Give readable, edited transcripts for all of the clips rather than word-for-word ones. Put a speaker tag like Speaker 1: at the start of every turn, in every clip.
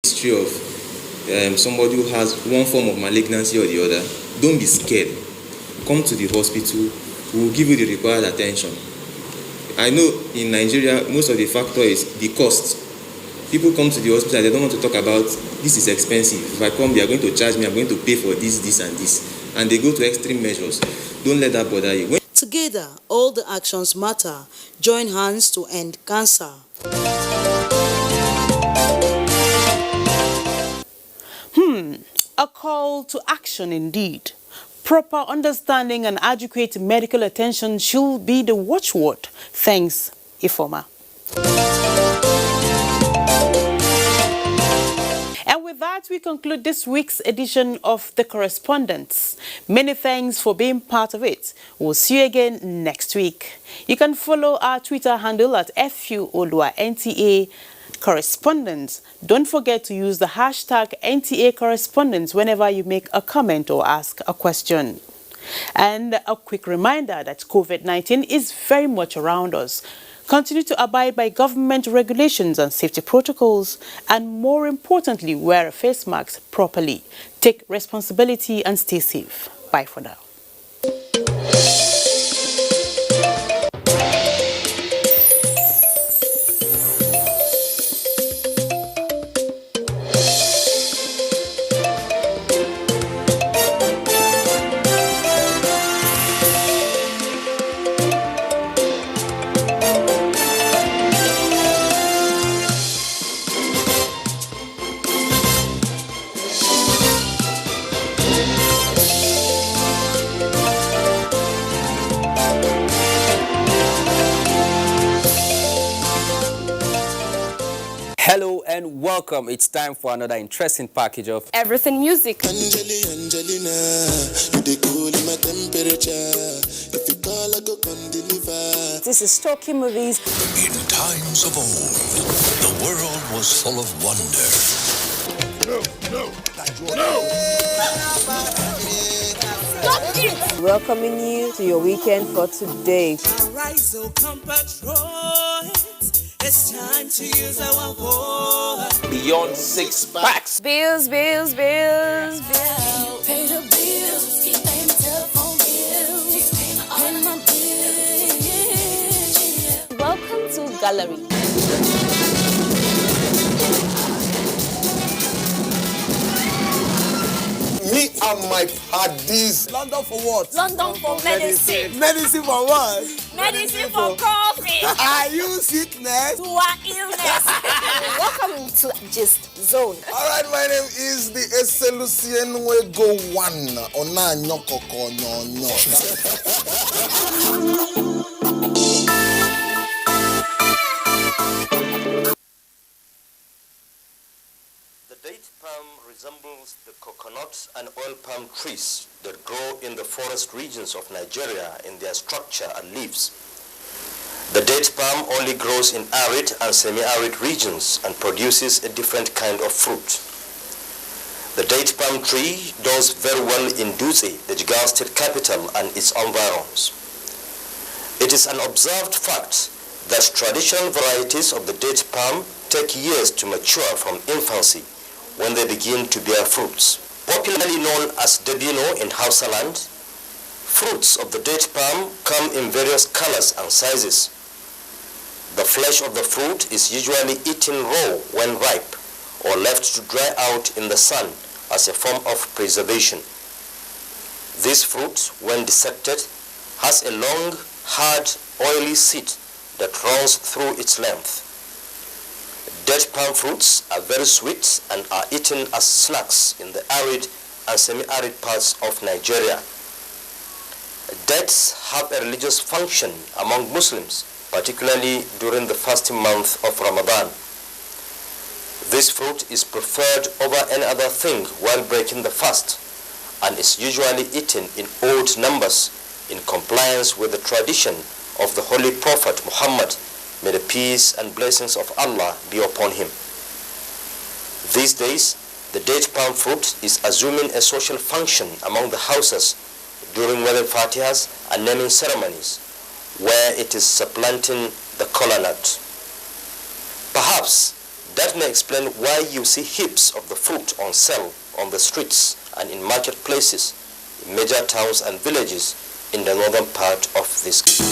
Speaker 1: history of somebody who has one form of malignancy or the other, don't be scared. Come to the hospital. We will give you the required attention. I know in Nigeria, most of the factor is the cost. People come to the hospital and they don't want to talk about, this is expensive. If I come, they are going to charge me, I'm going to pay for this, this, and this. And they go to extreme measures. Don't let that bother you.
Speaker 2: Together, all the actions matter. Join hands to end cancer.
Speaker 3: A call to action indeed. Proper understanding and adequate medical attention should be the watchword. Thanks, Ifoma. And with that, we conclude this week's edition of The Correspondents. Many thanks for being part of it. We'll see you again next week. You can follow our Twitter handle at FUOLUA-NTA Correspondence. Don't forget to use the hashtag NTA Correspondence whenever you make a comment or ask a question. And a quick reminder that COVID-19 is very much around us. Continue to abide by government regulations and safety protocols, and more importantly, wear a face mask properly. Take responsibility and stay safe. Bye for now.
Speaker 4: Hello and welcome. It's time for another interesting package of
Speaker 5: Everything Music.
Speaker 6: Angelina, you dey cool in my temperature. If you call, I go come deliver.
Speaker 5: This is Talking Movies.
Speaker 7: In times of old, the world was full of wonder.
Speaker 5: Stop it! Welcoming you to your weekend for today.
Speaker 8: Arise, oh compatriots. It's time to use our voice.
Speaker 4: Beyond Six Packs.
Speaker 5: Bills.
Speaker 8: Pay the bills. Keep paying the telephone bills. Pay my bills.
Speaker 5: Welcome to Gallery.
Speaker 6: Me and my paddies.
Speaker 8: London for what?
Speaker 5: London for medicine.
Speaker 8: Medicine for what?
Speaker 5: Medicine for coffee.
Speaker 8: Are you sickness?
Speaker 5: To our illness. Welcome to Gist Zone.
Speaker 6: Alright, my name is the Eselusien Wego One. Ona nyokoko nyonyo.
Speaker 9: The date palm resembles the coconut and oil palm trees that grow in the forest regions of Nigeria in their structure and leaves. The date palm only grows in arid and semi-arid regions and produces a different kind of fruit. The date palm tree does very well in Dutse, the Jigawa state capital, and its environs. It is an observed fact that traditional varieties of the date palm take years to mature from infancy when they begin to bear fruits. Popularly known as Debino in Hausaland, fruits of the date palm come in various colors and sizes. The flesh of the fruit is usually eaten raw when ripe or left to dry out in the sun as a form of preservation. This fruit, when dissected, has a long, hard, oily seed that runs through its length. Date palm fruits are very sweet and are eaten as snacks in the arid and semi-arid parts of Nigeria. Dates have a religious function among Muslims, particularly during the fasting month of Ramadan. This fruit is preferred over any other thing while breaking the fast and is usually eaten in odd numbers in compliance with the tradition of the Holy Prophet Muhammad, may the peace and blessings of Allah be upon him. These days, the date palm fruit is assuming a social function among the houses during wedding fatihas and naming ceremonies, where it is supplanting the kola nut. Perhaps That may explain why you see heaps of the fruit on sale on the streets and in marketplaces in major towns and villages in the northern part of this country.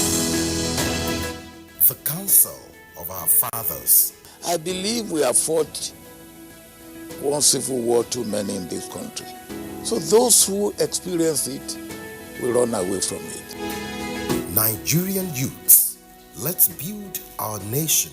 Speaker 7: The counsel of our fathers.
Speaker 10: I believe we have fought one civil war too many in this country. So those who experience it will run away from it.
Speaker 7: Nigerian youths, let's build our nation.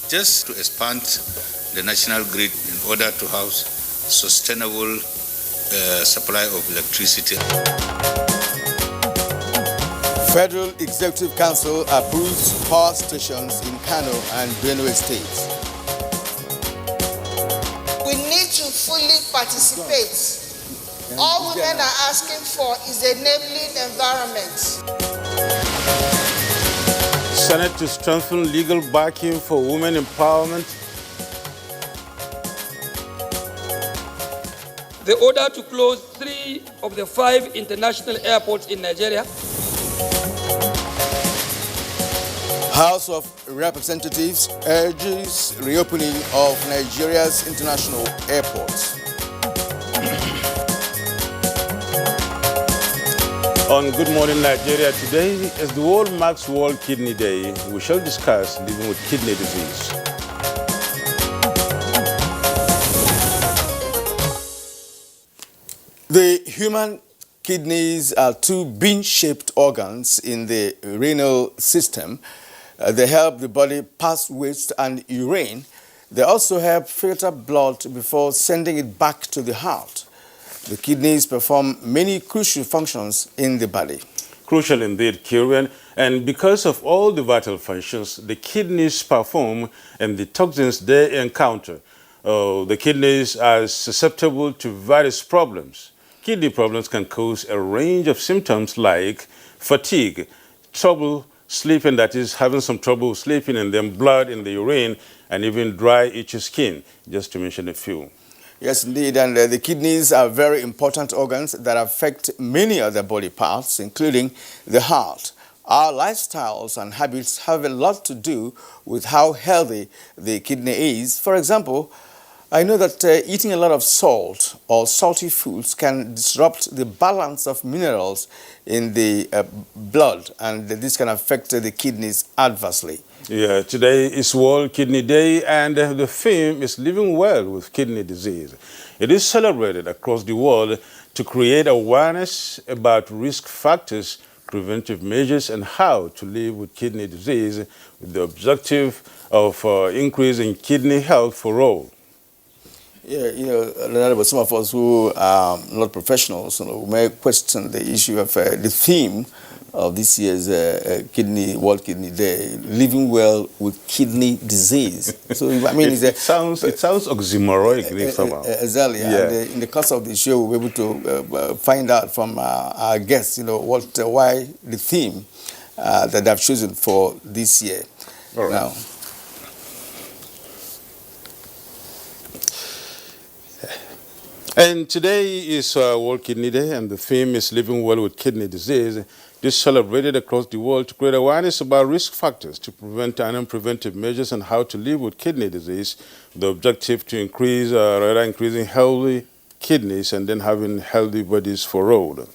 Speaker 11: Just to expand the national grid in order to house sustainable supply of electricity.
Speaker 12: Federal Executive Council approves power stations in Kano and Benue states.
Speaker 13: We need to fully participate. All women are asking for is a enabling environment.
Speaker 14: Senate to strengthen legal backing for women empowerment.
Speaker 15: The order to close 3 of the 5 international airports in Nigeria.
Speaker 12: House of Representatives urges reopening of Nigeria's international airports.
Speaker 14: On Good Morning Nigeria today, as the world marks World Kidney Day, we shall discuss living with kidney disease.
Speaker 12: The human kidneys are two bean-shaped organs in the renal system. They help the body pass waste and urine. They also help filter blood before sending it back to the heart. The kidneys perform many crucial functions in the body.
Speaker 14: Crucial indeed, Kieran. And because of all the vital functions the kidneys perform and the toxins they encounter, the kidneys are susceptible to various problems. Kidney problems can cause a range of symptoms like fatigue, trouble sleeping, that is, having some trouble sleeping, and then blood in the urine, and even dry, itchy skin, just to mention a few.
Speaker 12: Yes, indeed, and the kidneys are very important organs that affect many other body parts, including the heart. Our lifestyles and habits have a lot to do with how healthy the kidney is. For example, I know that eating a lot of salt or salty foods can disrupt the balance of minerals in the blood, and this can affect the kidneys adversely.
Speaker 14: Yeah, today is World Kidney Day, and the theme is living well with kidney disease. It is celebrated across the world to create awareness about risk factors, preventive measures, and how to live with kidney disease with the objective of increasing kidney health for all.
Speaker 12: Yeah, Leonardo, but some of us who are not professionals, may question the issue of the theme of this year's World Kidney Day, living well with kidney disease. So, I mean,
Speaker 14: it sounds oxymoronic somehow.
Speaker 12: Exactly.
Speaker 14: Yeah.
Speaker 12: And in the course of the show, we'll be able to find out from our guests, why the theme that they've chosen for this year.
Speaker 14: All right.
Speaker 12: Now,
Speaker 14: and today is World Kidney Day, and the theme is living well with kidney disease. This is celebrated across the world to create awareness about risk factors, to prevent and preventive measures, and how to live with kidney disease. The objective to increasing healthy kidneys and then having healthy bodies for all.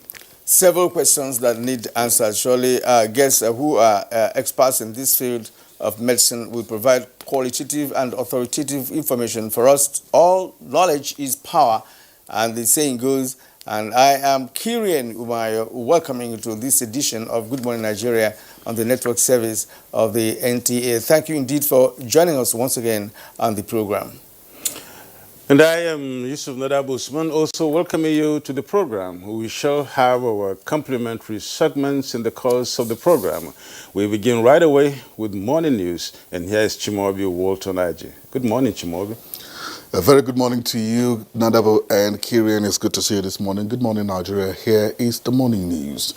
Speaker 12: Several questions that need answers. Surely guests who are experts in this field of medicine will provide qualitative and authoritative information for us. All knowledge is power, and the saying goes. And I am Kirian Umayo, welcoming you to this edition of Good Morning Nigeria on the network service of the NTA. Thank you indeed for joining us once again on the program.
Speaker 14: And I am Yusuf Nadab Usman, also welcoming you to the program. We shall have our complimentary segments in the course of the program. We begin right away with morning news, and here is Chimobi Walton Aji. Good morning, Chimobi.
Speaker 16: A very good morning to you, Nadabo and Kirian. It's good to see you this morning. Good morning, Nigeria. Here is the morning news.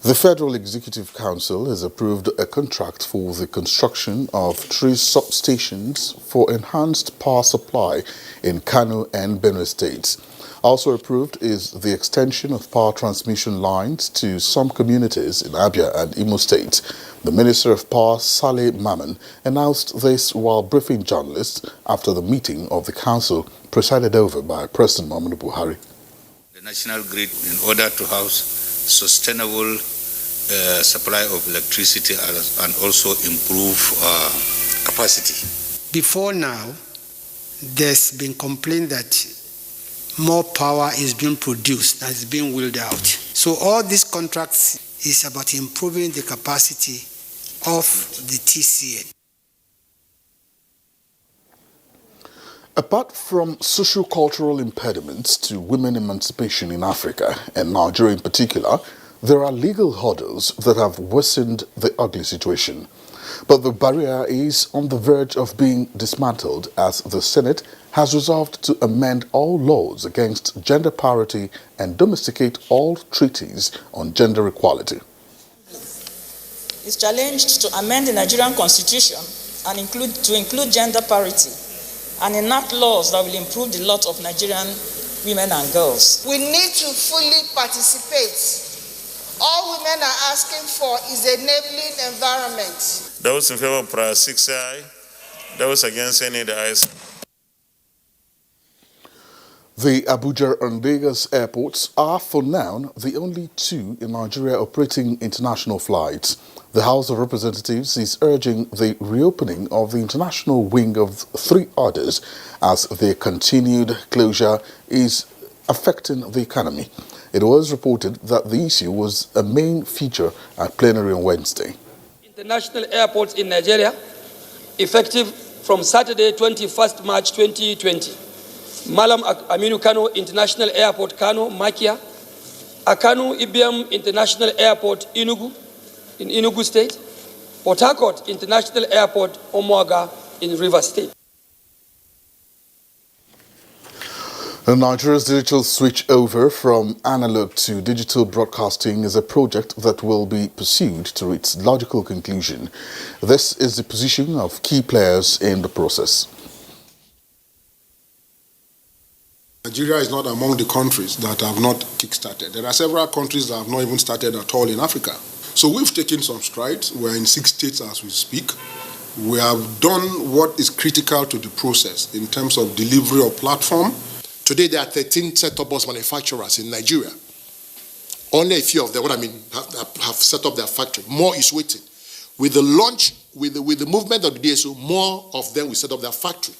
Speaker 16: The Federal Executive Council has approved a contract for the construction of 3 substations for enhanced power supply in Kano and Benue states. Also approved is the extension of power transmission lines to some communities in Abuja and Imo State. The Minister of Power, Saleh Maman, announced this while briefing journalists after the meeting of the council presided over by President Muhammadu Buhari.
Speaker 11: The national grid, in order to house sustainable supply of electricity and also improve capacity.
Speaker 17: Before now, there's been complaint that more power is being produced than is being wheeled out. So all these contracts is about improving the capacity of the TCN.
Speaker 16: Apart from socio-cultural impediments to women emancipation in Africa, and Nigeria in particular, there are legal hurdles that have worsened the ugly situation. But the barrier is on the verge of being dismantled as the Senate has resolved to amend all laws against gender parity and domesticate all treaties on gender equality.
Speaker 18: Is challenged to amend the Nigerian Constitution and include gender parity and enact laws that will improve the lot of Nigerian women and girls.
Speaker 13: We need to fully participate. All women are asking for is a enabling environment.
Speaker 19: Those in favor of Para 6 say aye. Those against any the ayes.
Speaker 16: The Abuja and Lagos airports are for now the only 2 in Nigeria operating international flights. The House of Representatives is urging the reopening of the international wing of 3 others as their continued closure is affecting the economy. It was reported that the issue was a main feature at plenary on Wednesday.
Speaker 15: International airports in Nigeria, effective from Saturday, 21st March 2020. Malam Aminu Kano International Airport, Kano, Makia. Akanu Ibiam International Airport, Enugu, in Enugu State. Port Harcourt International Airport, Omuaga, in Rivers State.
Speaker 16: Nigeria's digital switch over from analog to digital broadcasting is a project that will be pursued to its logical conclusion. This is the position of key players in the process.
Speaker 20: Nigeria is not among the countries that have not kick-started. There are several countries that have not even started at all in Africa. So we've taken some strides. We're in 6 states as we speak. We have done what is critical to the process in terms of delivery of platform.
Speaker 21: Today, there are 13 set-top box manufacturers in Nigeria. Only a few of them, have set up their factory. More is waiting. With the launch, with the movement of the DSO, more of them will set up their factory.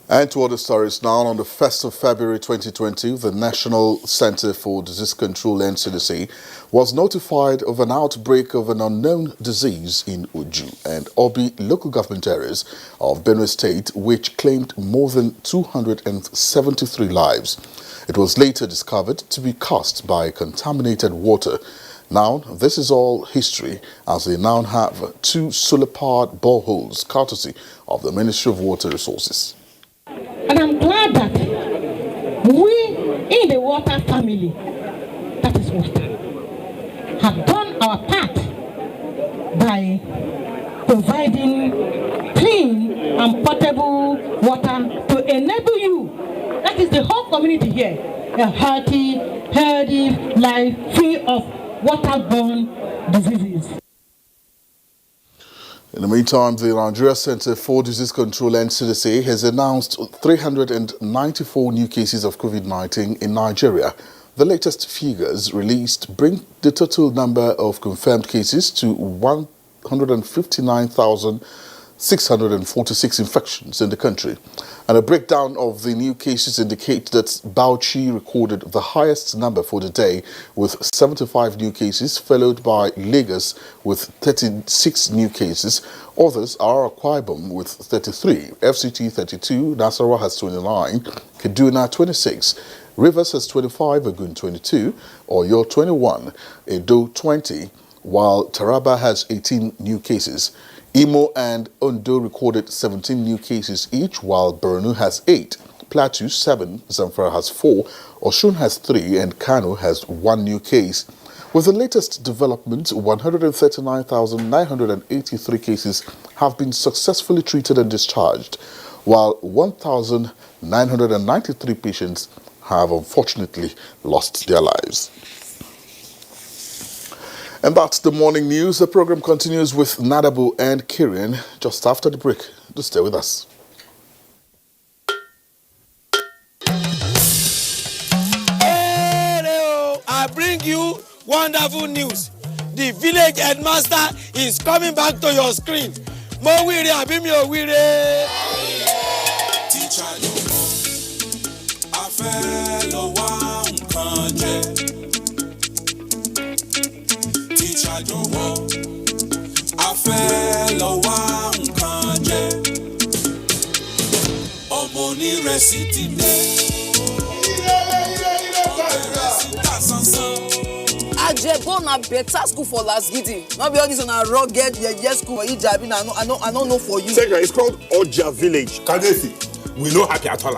Speaker 16: And to other stories now, on the 1st of February 2020, the National Center for Disease Control, NCDC, was notified of an outbreak of an unknown disease in Uju and Obi local government areas of Benue State, which claimed more than 273 lives. It was later discovered to be caused by contaminated water. Now, this is all history, as they now have 2 solar-powered boreholes, courtesy of the Ministry of Water Resources.
Speaker 22: And I'm glad that we in the water family, that is water, have done our part by providing clean and potable water to enable you, that is the whole community here, a healthy life free of waterborne diseases.
Speaker 16: In the meantime, the Nigeria Center for Disease Control, NCDC, has announced 394 new cases of COVID-19 in Nigeria. The latest figures released bring the total number of confirmed cases to 159,000 646 infections in the country. And a breakdown of the new cases indicates that Bauchi recorded the highest number for the day with 75 new cases, followed by Lagos with 36 new cases. Others are Akwa Ibom with 33, FCT 32, Nasarawa has 29, Kaduna 26, Rivers has 25, Ogun 22, Oyo 21, Edo 20, while Taraba has 18 new cases. Imo and Ondo recorded 17 new cases each, while Borno has 8, Plateau 7, Zamfara has 4, Osun has 3, and Kano has 1 new case. With the latest development, 139,983 cases have been successfully treated and discharged, while 1,993 patients have unfortunately lost their lives. And that's the morning news. The program continues with Nadabu and Kirian just after the break. Do stay with us.
Speaker 1: I bring you wonderful news. The village headmaster is coming back to your screen. Mo wire abi mi o wire. Teacher no mo, a fẹ́ lọ wá nǹkan jẹ. Teacher jọ̀wọ́, a fẹ́ lọ wá nǹkan jẹ. Ọmọ onírẹsì ti dé.
Speaker 5: Ajebo na better school for Las Gidi. Not be all this on a rugged yes school for Ijabi. I don't know for you.
Speaker 2: Second, it's called Oja Village. Kadesi, we no happy at all.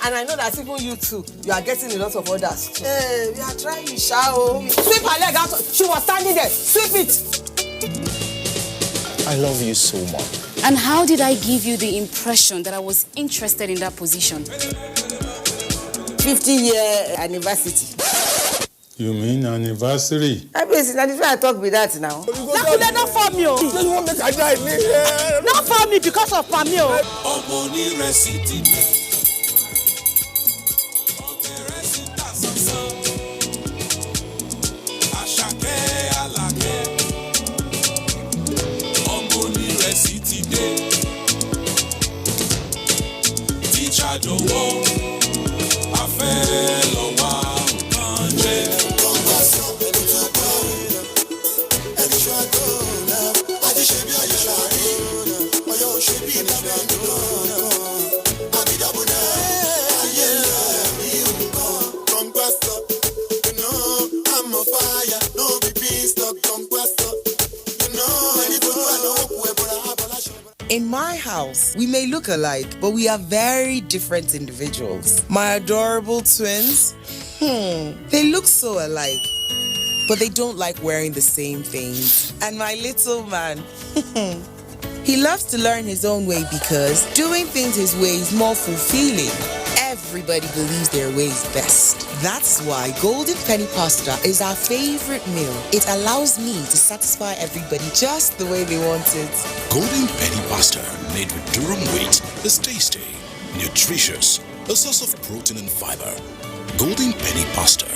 Speaker 5: And I know that even you too, you are getting a lot of orders too. Hey, we are trying, shao. Sweep her leg out. She was standing there. Sweep it.
Speaker 23: I love you so much.
Speaker 24: And how did I give you the impression that I was interested in that position?
Speaker 5: 50-year anniversary.
Speaker 23: You mean anniversary?
Speaker 5: I talk with that now.
Speaker 24: Not for me. Not for me because of Pamio.
Speaker 25: In my house, we may look alike, but we are very different individuals. My adorable twins, they look so alike, but they don't like wearing the same things. And my little man, he loves to learn his own way because doing things his way is more fulfilling. Everybody believes their way is best. That's why Golden Penny Pasta is our favorite meal. It allows me to satisfy everybody just the way they want it.
Speaker 7: Golden Penny Pasta, made with durum wheat, is tasty, nutritious, a source of protein and fiber. Golden Penny Pasta,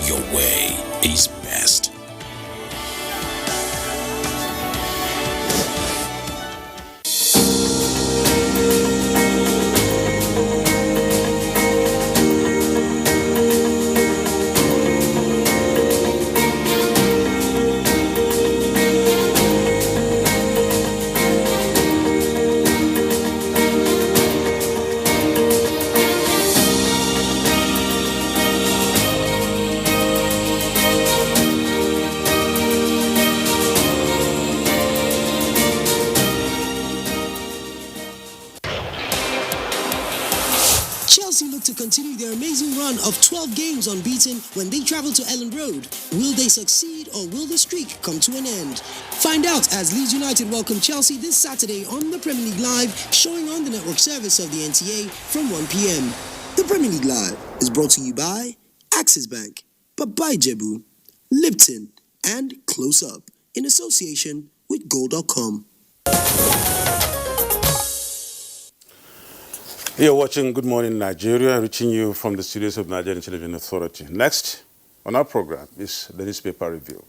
Speaker 7: your way is best.
Speaker 26: Continue their amazing run of 12 games unbeaten when they travel to Ellen Road. Will they succeed or will the streak come to an end? Find out as Leeds United welcome Chelsea this Saturday on the Premier League Live, showing on the network service of the NTA from 1 p.m. The Premier League Live is brought to you by Axis Bank, Babai Jebu, Lipton, and Close Up in association with Gold.com.
Speaker 14: You're watching Good Morning Nigeria, reaching you from the studios of Nigerian Television Authority. Next on our program is the newspaper review.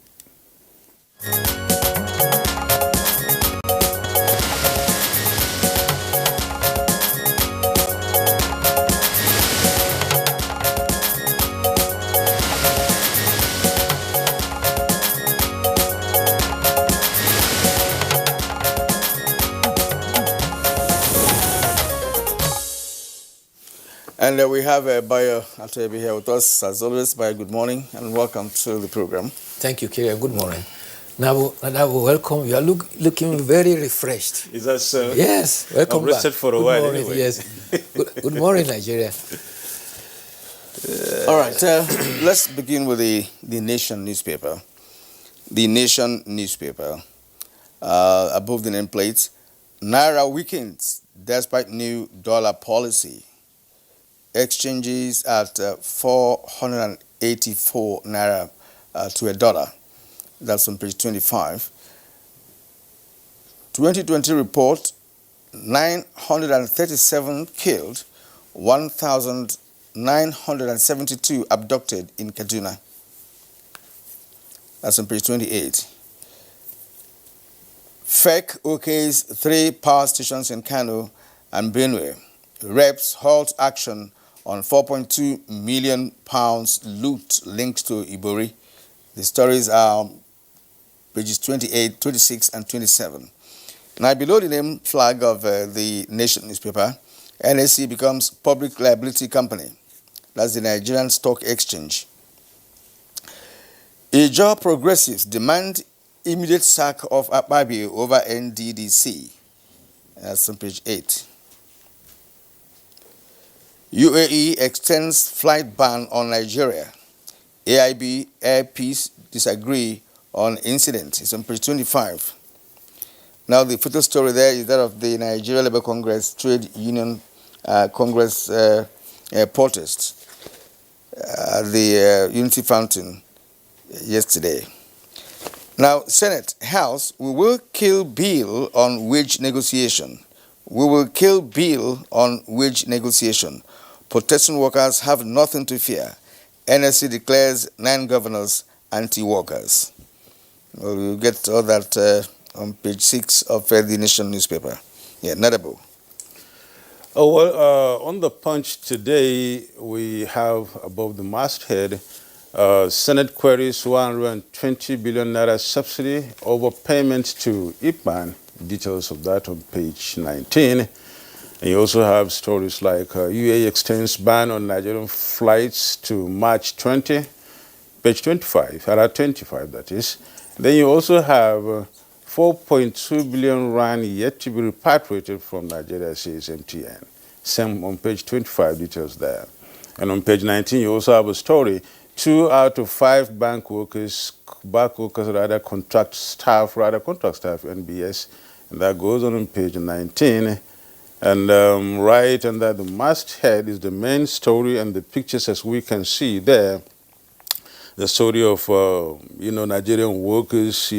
Speaker 12: And we have Bayo Atebi here with us, as always. Bayo, good morning and welcome to the program.
Speaker 3: Thank you, Kira. Good morning. Now, welcome. You are looking very refreshed.
Speaker 14: Is that so?
Speaker 3: Yes, welcome
Speaker 14: I've rested
Speaker 3: back.
Speaker 14: for a
Speaker 3: Good
Speaker 14: while
Speaker 3: morning,
Speaker 14: anyway.
Speaker 3: Yes. Good morning, Nigeria.
Speaker 12: All right, let's begin with the Nation newspaper. The Nation newspaper, above the nameplate, Naira weakens despite new dollar policy. Exchanges at 484 Naira to a dollar. That's on page 25. 2020 report, 937 killed, 1,972 abducted in Kaduna. That's on page 28. FEC okays 3 power stations in Kano and Benue. Reps halt action on £4.2 million loot linked to Ibori. The stories are pages 28, 26, and 27. Now, below the name flag of the Nation newspaper, NSC becomes public liability company. That's the Nigerian Stock Exchange. Ijaw progressives demand immediate sack of Akpabio over NDDC. That's on page 8. UAE extends flight ban on Nigeria. AIB, Air Peace disagree on incident. It's on page 25. Now, the photo story there is that of the Nigeria Labour Congress Trade Union Congress protest at the Unity Fountain yesterday. Now, Senate, House, we will kill bill on wage negotiation. We will kill bill on wage negotiation. Protesting workers have nothing to fear. NSC declares 9 governors anti-workers. Well, we'll get all that on page 6 of the Nation newspaper. Yeah, Nadabo.
Speaker 14: Oh, well, on the Punch today, we have above the masthead, Senate queries 120 billion naira subsidy over payments to IPMAN. Details of that on page 19. And you also have stories like UAE extends ban on Nigerian flights to March 20, page 25, around 25 that is. Then you also have 4.2 billion rand yet to be repatriated from Nigeria, says MTN. Same on page 25, details there. And on page 19, you also have a story, 2 out of 5 contract staff, NBS, and that goes on page 19. And right under the masthead is the main story, and the pictures, as we can see there, the story of, Nigerian workers,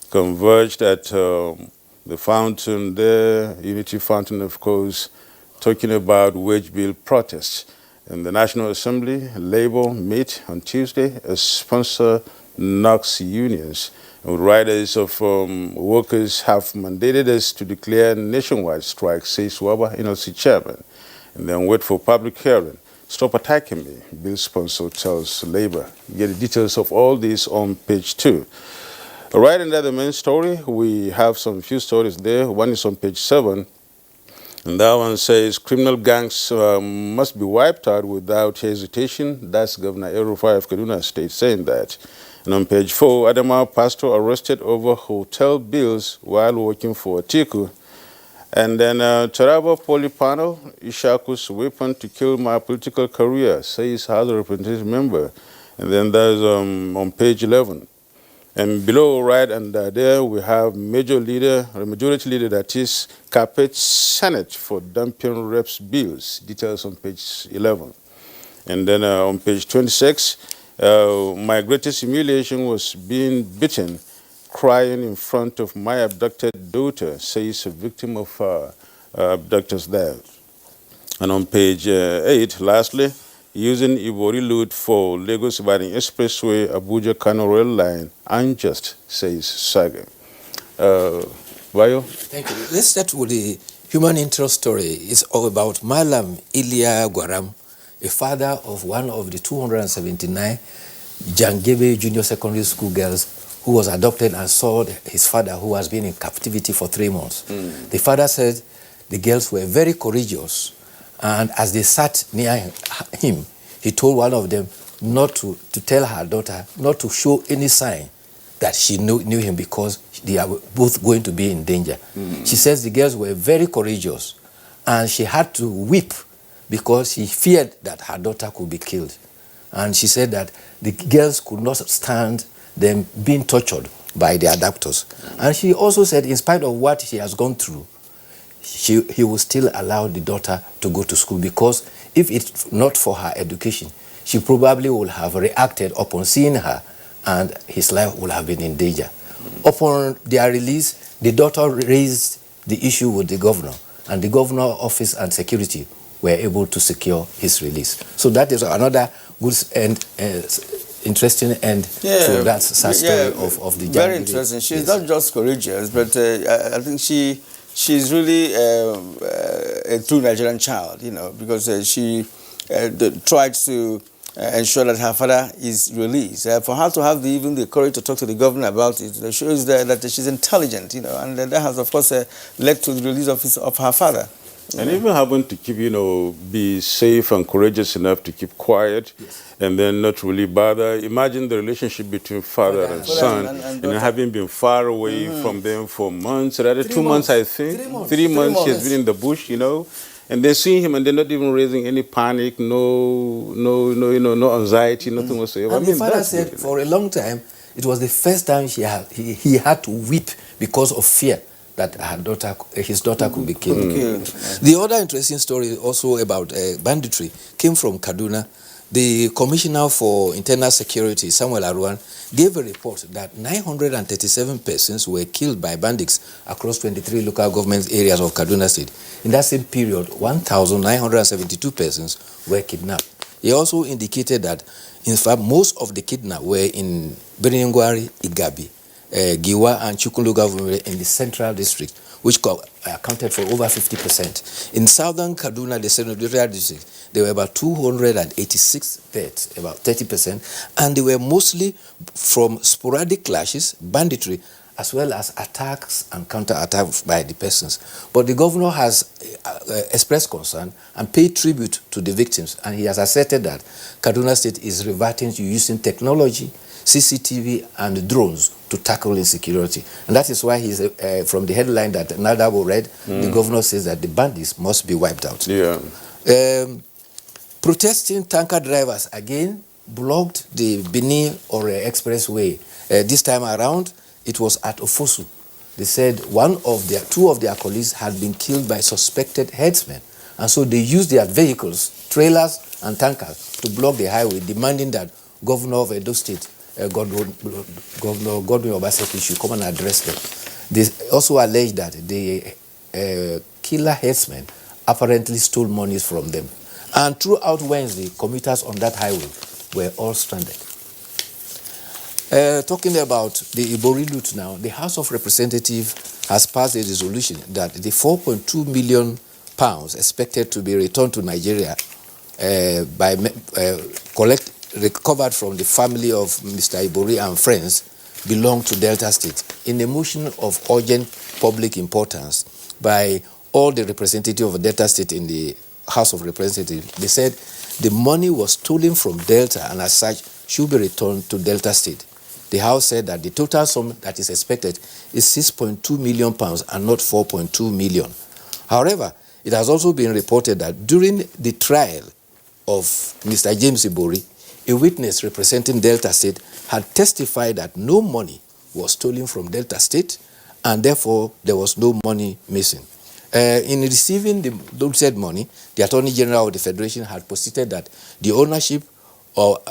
Speaker 14: converged at the fountain there, Unity Fountain, of course, talking about wage bill protests. And the National Assembly, Labour meet on Tuesday as sponsor knocks unions. Riders of workers have mandated us to declare nationwide strike, says Waba NLC chairman, and then wait for public hearing. Stop attacking me, bill sponsor tells Labour. Get the details of all this on page 2. Right under the main story, we have some few stories there. One is on page 7. And that one says criminal gangs must be wiped out without hesitation. That's Governor El-Rufai of Kaduna State saying that. And on page 4, Adamawa pastor arrested over hotel bills while working for Atiku. And then Taraba Poly panel, Ishaku's weapon to kill my political career, says House Representative member. And then there's on page 11. And below, right under there, we have majority leader that is carpets Senate for dumping reps bills. Details on page 11. And then on page 26, my greatest humiliation was being beaten, crying in front of my abducted daughter, says a victim of abductors there. And on page 8, lastly, using Ibori loot for Lagos-Ibadan Expressway, Abuja Kano Rail Line, unjust, says Saga. Bayo?
Speaker 3: Thank you. Let's start with the human interest story. It's all about Malam Ilya Gwaram, a father of one of the 279 Jangebe Junior Secondary School girls who was adopted and saw his father, who has been in captivity for 3 months. The father said the girls were very courageous And as they sat near him, he told one of them not to tell her daughter not to show any sign that she knew him because they are both going to be in danger. She says the girls were very courageous and she had to weep because she feared that her daughter could be killed. And she said that the girls could not stand them being tortured by their abductors. And she also said in spite of what she has gone through, he will still allow the daughter to go to school because if it's not for her education, she probably would have reacted upon seeing her and his life would have been in danger. Upon their release, the daughter raised the issue with the governor, and the governor office and security were able to secure his release. So that is another good and interesting end to that sad story of the
Speaker 12: very
Speaker 3: Jangiri.
Speaker 12: interesting. She's not just courageous, but I think she's really a true Nigerian child, you know, because she tried to ensure that her father is released. For her to have even the courage to talk to the governor about it shows that she's intelligent, you know, and that has, of course, led to the release of her father.
Speaker 14: And even having to keep, be safe and courageous enough to keep quiet and then not really bother. Imagine the relationship between father and son and having been far away from them for months, rather 2 months, I think. 3 months he has been in the bush, and then seeing him and they're not even raising any panic, no anxiety, nothing whatsoever.
Speaker 3: And the father said for a long time, it was the first time he had to weep because of fear that his daughter could be killed. The other interesting story also about banditry came from Kaduna. The Commissioner for Internal Security, Samuel Aruan, gave a report that 937 persons were killed by bandits across 23 local government areas of Kaduna State. In that same period, 1,972 persons were kidnapped. He also indicated that, in fact, most of the kidnapped were in Biringwari, Igabi, Giwa and Chukundu government in the central district, which accounted for over 50%. In southern Kaduna, the senatorial district, there were about 286 deaths, about 30%, and they were mostly from sporadic clashes, banditry, as well as attacks and counter-attacks by the persons. But the governor has expressed concern and paid tribute to the victims, and he has asserted that Kaduna State is reverting to using technology, CCTV and drones to tackle insecurity. And that is why he's from the headline that Nadabo read, the governor says that the bandits must be wiped out. Protesting tanker drivers again blocked the Benin or Expressway. This time around, it was at Ofosu. They said two of their colleagues had been killed by suspected headsmen. And so they used their vehicles, trailers and tankers, to block the highway, demanding that Governor of Edo State, Governor Godwin Obaseki, should come and address them. They also alleged that the killer headsmen apparently stole monies from them. And throughout Wednesday, commuters on that highway were all stranded. Talking about the Ibori loot now, the House of Representatives has passed a resolution that the £4.2 million expected to be returned to Nigeria recovered from the family of Mr. Ibori and friends belong to Delta State. In a motion of urgent public importance by all the representatives of Delta State in the House of Representatives, they said the money was stolen from Delta and as such should be returned to Delta State. The House said that the total sum that is expected is £6.2 million and not £4.2 million. However, it has also been reported that during the trial of Mr. James Ibori, a witness representing Delta State had testified that no money was stolen from Delta State and therefore there was no money missing. In receiving the said money, the Attorney General of the Federation had posited that the ownership of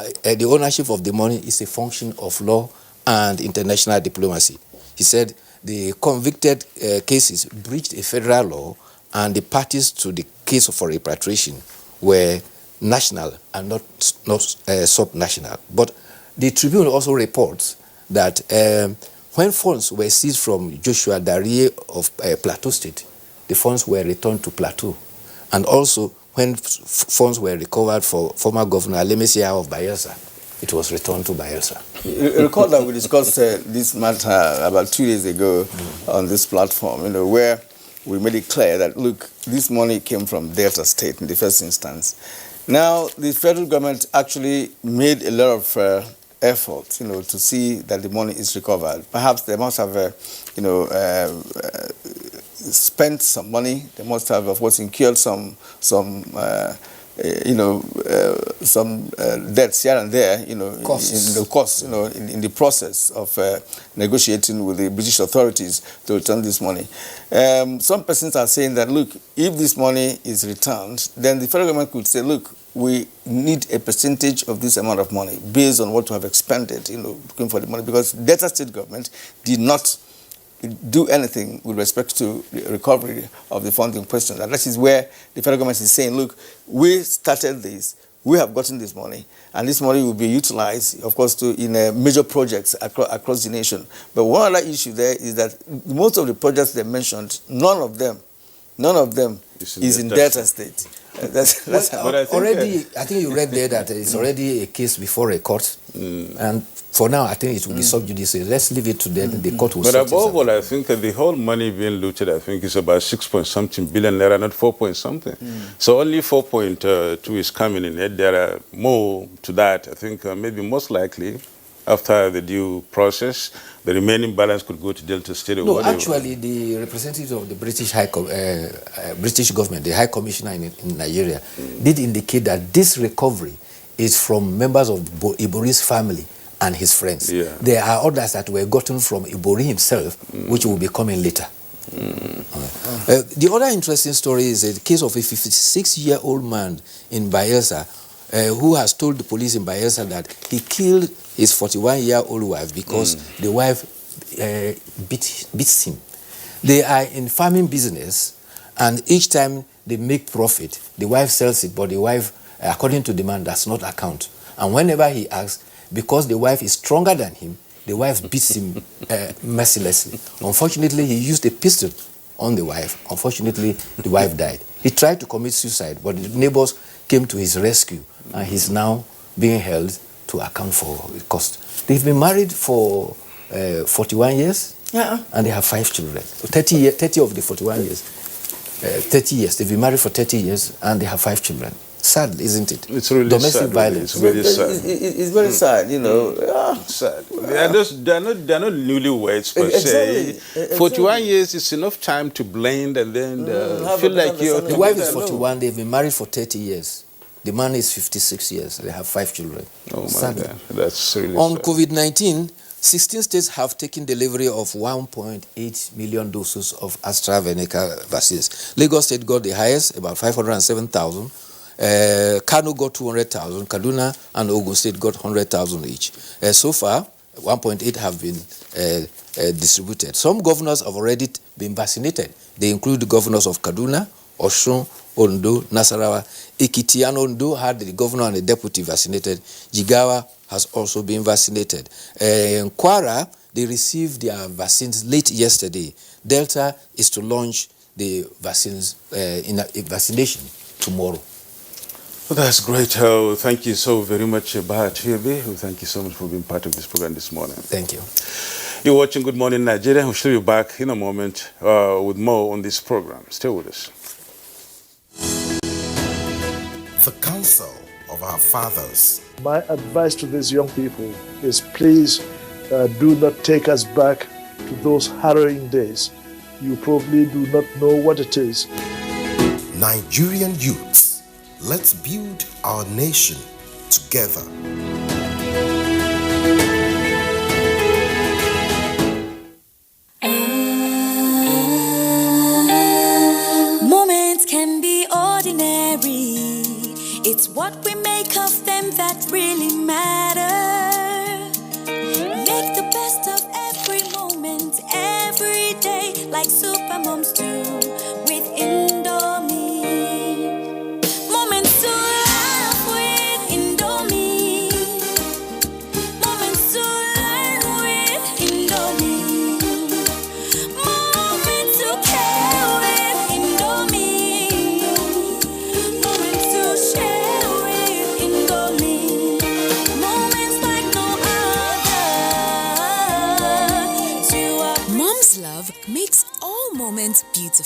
Speaker 3: the money is a function of law and international diplomacy. He said the convicted cases breached a federal law and the parties to the case for repatriation were national and not subnational. But the Tribune also reports that when funds were seized from Joshua Darie of Plateau State, the funds were returned to Plateau. And also when funds were recovered for former Governor Lemesia of Bayelsa, it was returned to Bayelsa.
Speaker 12: You recall that we discussed this matter about 2 days ago on this platform, where we made it clear that, look, this money came from Delta State in the first instance. Now, the federal government actually made a lot of effort, to see that the money is recovered. Perhaps they must have, spent some money. They must have, of course, incurred some debts here and there,
Speaker 3: Costs.
Speaker 12: in the cost, in the process of negotiating with the British authorities to return this money. Some persons are saying that, look, if this money is returned, then the federal government could say, look, we need a percentage of this amount of money based on what we have expended, looking for the money, because Delta State government did not do anything with respect to the recovery of the funds in question. And that is where the federal government is saying, look, we started this, we have gotten this money, and this money will be utilized, of course, in major projects across the nation. But one other issue there is that most of the projects they mentioned, none of them is in Delta State. That's how.
Speaker 3: I think you read there that it's already a case before a court, and for now, I think it will be sub judice. Let's leave it to them. The court will.
Speaker 14: But above all, I think the whole money being looted, I think, is about 6-point-something billion naira, not 4-point-something. So only 4.2 is coming in it. There are more to that. I think maybe most likely, after the due process, the remaining balance could go to Delta State.
Speaker 3: No, actually, the representatives of the British British government, the High Commissioner in Nigeria, did indicate that this recovery is from members of Ibori's family and his friends.
Speaker 14: Yeah.
Speaker 3: There are others that were gotten from Ibori himself, which will be coming later. The other interesting story is the case of a 56-year-old man in Bayelsa who has told the police in Bayelsa that he killed his 41-year-old wife because the wife beats him. They are in farming business, and each time they make profit, the wife sells it, but the wife, according to the man, does not account. And whenever he asks, because the wife is stronger than him, the wife beats him mercilessly. Unfortunately, he used a pistol on the wife. Unfortunately, the wife died. He tried to commit suicide, but the neighbors came to his rescue, and he's now being held to account for the cost. They've been married for 41 years, and they have 5 children. 30 of the 41 years. 30 years. They've been married for 30 years, and they have 5 children. Sad, isn't it?
Speaker 14: It's really
Speaker 3: domestic
Speaker 14: sad,
Speaker 3: violence.
Speaker 14: It's really sad.
Speaker 12: It's very sad,
Speaker 14: Sad. They're not newlyweds per se.
Speaker 12: Exactly.
Speaker 14: 41 years is enough time to blend and then feel like you're.
Speaker 3: The wife is 41. They've been married for 30 years. The man is 56 years. They have 5 children.
Speaker 14: Oh my
Speaker 3: Sadly.
Speaker 14: God, that's really
Speaker 3: On
Speaker 14: sad.
Speaker 3: COVID-19, 16 states have taken delivery of 1.8 million doses of AstraZeneca vaccines. Lagos State got the highest, about 507,000. Kano got 200,000. Kaduna and Ogun State got 100,000 each. So far, 1.8 have been distributed. Some governors have already been vaccinated. They include the governors of Kaduna, Osun, Ondo, Nasarawa. Ekiti and Ondo had the governor and the deputy vaccinated. Jigawa has also been vaccinated. In Kwara, they received their vaccines late yesterday. Delta is to launch the vaccines in a vaccination tomorrow.
Speaker 14: Well, that's great. Thank you so very much, Bahatiebe. Thank you so much for being part of this program this morning.
Speaker 3: Thank you.
Speaker 14: You're watching Good Morning Nigeria. We'll show you back in a moment with more on this program. Stay with us.
Speaker 4: The counsel of our fathers.
Speaker 6: My advice to these young people is please do not take us back to those harrowing days. You probably do not know what it is.
Speaker 4: Nigerian youths, let's build our nation together.
Speaker 8: Moments can be ordinary. It's what we make of them that really matter. Make the best of every moment, every day, like super moms do with Indomie. Moments to laugh with Indomie. Moments to learn with Indomie. Moments to care with Indomie. Moments to share with Indomie. Moments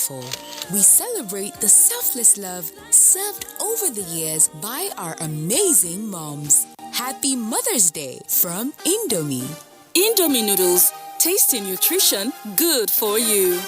Speaker 9: beautiful. We celebrate the selfless love served over the years by our amazing moms. Happy Mother's Day from Indomie.
Speaker 10: Indomie noodles, tasty nutrition, good for you.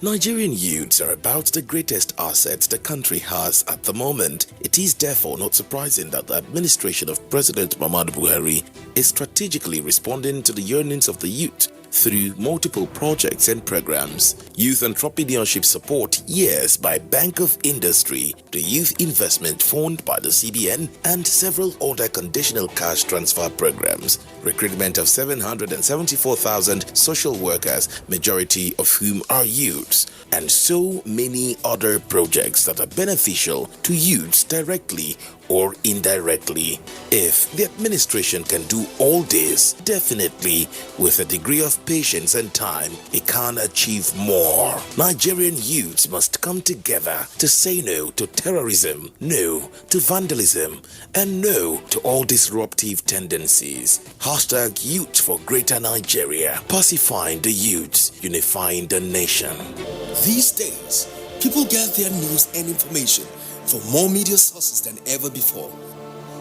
Speaker 4: Nigerian youths are about the greatest assets the country has at the moment. It is therefore not surprising that the administration of President Muhammadu Buhari is strategically responding to the yearnings of the youth through multiple projects and programs. Youth Entrepreneurship Support Years by Bank of Industry, the Youth Investment Fund by the CBN, and several other conditional cash transfer programs. Recruitment of 774,000 social workers, majority of whom are youths, and so many other projects that are beneficial to youths directly or indirectly. If the administration can do all this, definitely with a degree of patience and time, it can achieve more. Nigerian youths must come together to say no to terrorism, no to vandalism, and no to all disruptive tendencies. Hashtag Youth for Greater Nigeria. Pacifying the youths, unifying the nation.
Speaker 11: These days, people get their news and information from more media sources than ever before.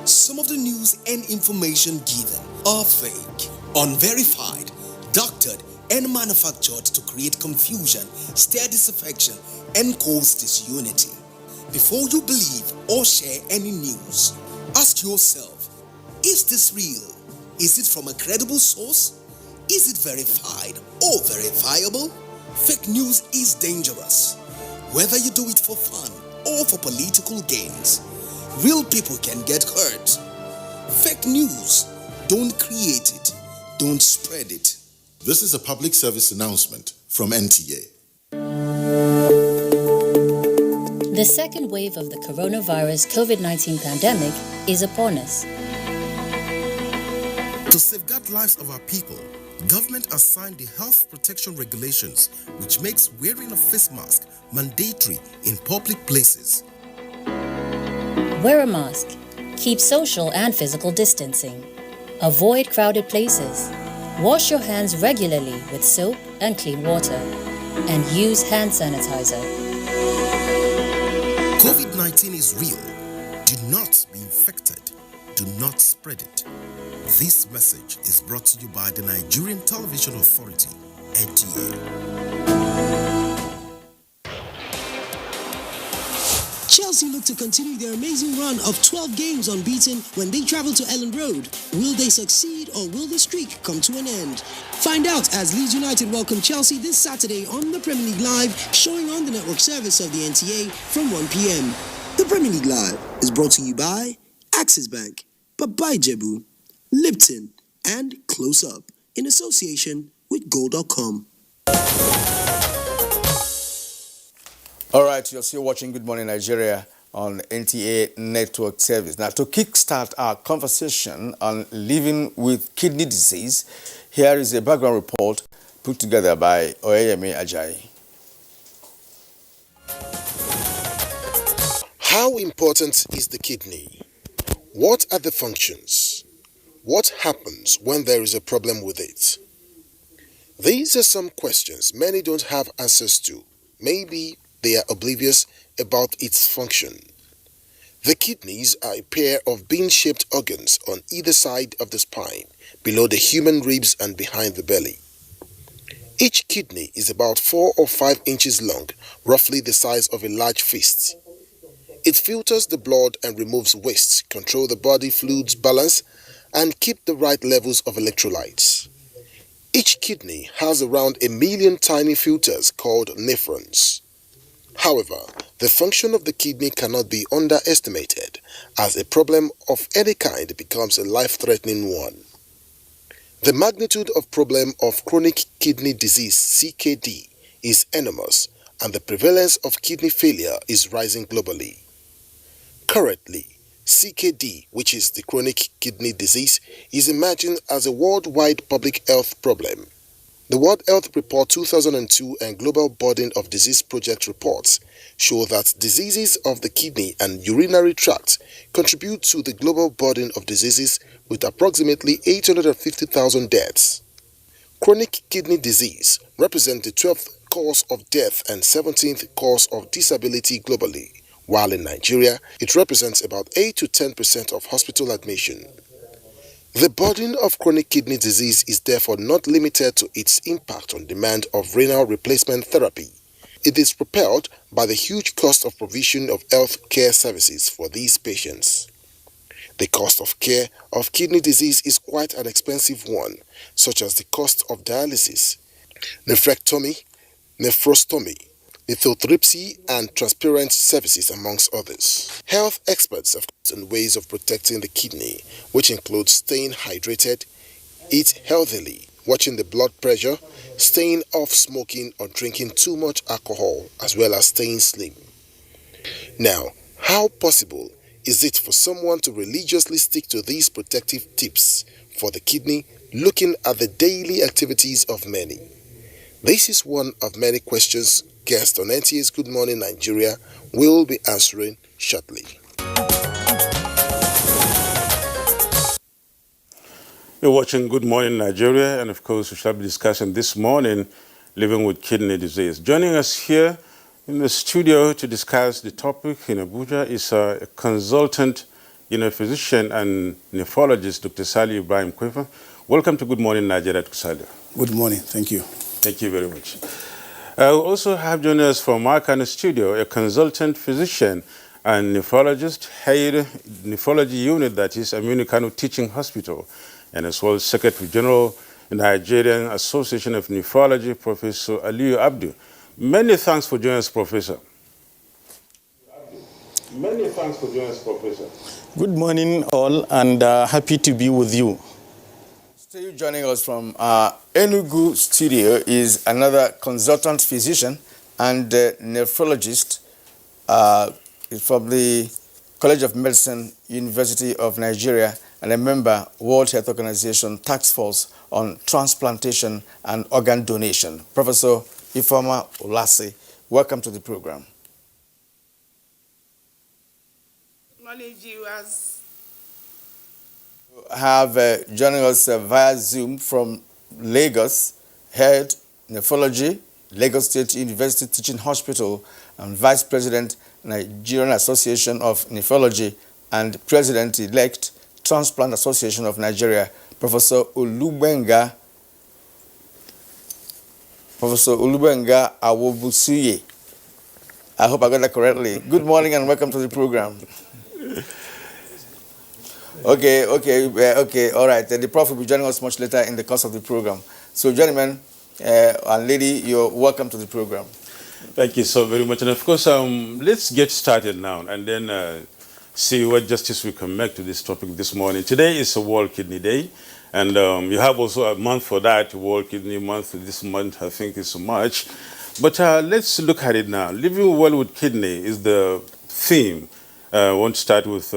Speaker 11: Some of the news and information given are fake, unverified, doctored, and manufactured to create confusion, stir disaffection, and cause disunity. Before you believe or share any news, ask yourself, is this real? Is it from a credible source? Is it verified or verifiable? Fake news is dangerous. Whether you do it for fun or for political gains, real people can get hurt. Fake news, don't create it, don't spread it.
Speaker 13: This is a public service announcement from NTA.
Speaker 17: The second wave of the coronavirus COVID-19 pandemic is upon us.
Speaker 11: To safeguard lives of our people, government has signed the Health Protection Regulations, which makes wearing a face mask mandatory in public places.
Speaker 17: Wear a mask. Keep social and physical distancing. Avoid crowded places. Wash your hands regularly with soap and clean water. And use hand sanitizer.
Speaker 11: COVID-19 is real. Do not be infected. Do not spread it. This message is brought to you by the Nigerian Television Authority, NTA.
Speaker 26: Chelsea look to continue their amazing run of 12 games unbeaten when they travel to Ellen Road. Will they succeed or will the streak come to an end? Find out as Leeds United welcome Chelsea this Saturday on the Premier League Live, showing on the network service of the NTA from 1 p.m. The Premier League Live is brought to you by Axis Bank, Bye Jebu, Lipton, and Close Up in association with Gold.com.
Speaker 12: All right, you're still watching Good Morning Nigeria on NTA Network Service. Now, to kickstart our conversation on living with kidney disease, here is a background report put together by Oyeyemi Ajayi.
Speaker 21: How important is the kidney? What are the functions? What happens when there is a problem with it? These are some questions many don't have answers to. Maybe they are oblivious about its function. The kidneys are a pair of bean-shaped organs on either side of the spine, below the human ribs and behind the belly. Each kidney is about 4 or 5 inches long, roughly the size of a large fist. It filters the blood and removes waste, control the body fluids balance, and keep the right levels of electrolytes. Each kidney has around 1 million tiny filters called nephrons. However, the function of the kidney cannot be underestimated, as a problem of any kind becomes a life-threatening one. The magnitude of problem of chronic kidney disease (CKD) is enormous, and the prevalence of kidney failure is rising globally. Currently, CKD, which is the chronic kidney disease, is emerging as a worldwide public health problem. The World Health Report 2002 and Global Burden of Disease Project reports show that diseases of the kidney and urinary tract contribute to the global burden of diseases with approximately 850,000 deaths. Chronic kidney disease represents the 12th cause of death and 17th cause of disability globally, while in Nigeria, it represents about 8 to 10% of hospital admission. The burden of chronic kidney disease is therefore not limited to its impact on demand of renal replacement therapy. It is propelled by the huge cost of provision of health care services for these patients. The cost of care of kidney disease is quite an expensive one, such as the cost of dialysis, nephrectomy, nephrostomy, lithotripsy, and transparent services, amongst others. Health experts have on ways of protecting the kidney, which include staying hydrated, eat healthily, watching the blood pressure, staying off smoking or drinking too much alcohol, as well as staying slim. Now, how possible is it for someone to religiously stick to these protective tips for the kidney, looking at the daily activities of many? This is one of many questions guests on NTA's Good Morning Nigeria will be answering shortly.
Speaker 14: You're watching Good Morning Nigeria, and of course we shall be discussing this morning living with kidney disease. Joining us here in the studio to discuss the topic in Abuja is a consultant, physician and nephrologist, Dr. Sali Ibrahim Kwefa. Welcome to Good Morning Nigeria, Dr. Sali.
Speaker 15: Good morning. Thank you.
Speaker 14: Thank you very much. We also have joining us from our kind of studio a consultant physician and nephrologist, head nephrology unit, that is Amunikano Teaching Hospital, and as well as Secretary General Nigerian Association of Nephrology, Professor Aliyu Abdu. Many thanks for joining us, Professor. Many thanks for joining us, Professor.
Speaker 15: Good morning, all, and happy to be with you.
Speaker 12: Still joining us from Enugu studio is another consultant physician and nephrologist from the College of Medicine, University of Nigeria, and a member World Health Organization Task Force on Transplantation and Organ Donation. Professor Ifeoma Olase, welcome to the program.
Speaker 16: Acknowledge you as
Speaker 12: have joining us via Zoom from Lagos, head nephrology, Lagos State University Teaching Hospital, and Vice President, Nigerian Association of Nephrology, and President-elect, Transplant Association of Nigeria, Professor Olubenga Awobusuye. I hope I got that correctly. Good morning and welcome to the program. Okay, all right. The Prof will be joining us much later in the course of the program. So, gentlemen and lady, you're welcome to the program.
Speaker 14: Thank you so very much. And of course, let's get started now and then see what justice we can make to this topic this morning. Today is a World Kidney Day, and you have also a month for that, World Kidney Month. This month, I think, is March. But let's look at it now. Living well with kidney is the theme. I want to start with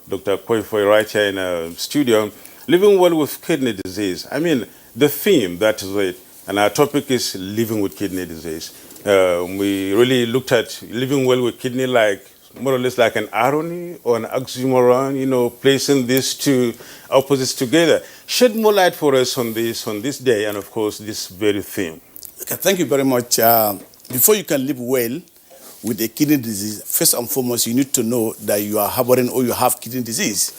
Speaker 14: Dr. Kwefa right here in the studio. Living well with kidney disease. I mean, the theme, that is it. And our topic is living with kidney disease. We really looked at living well with kidney like more or less like an irony or an oxymoron, placing these two opposites together. Shed more light for us on this day and, of course, this very theme.
Speaker 15: Okay, thank you very much. Before you can live well with a kidney disease, first and foremost, you need to know that you are harboring or you have kidney disease.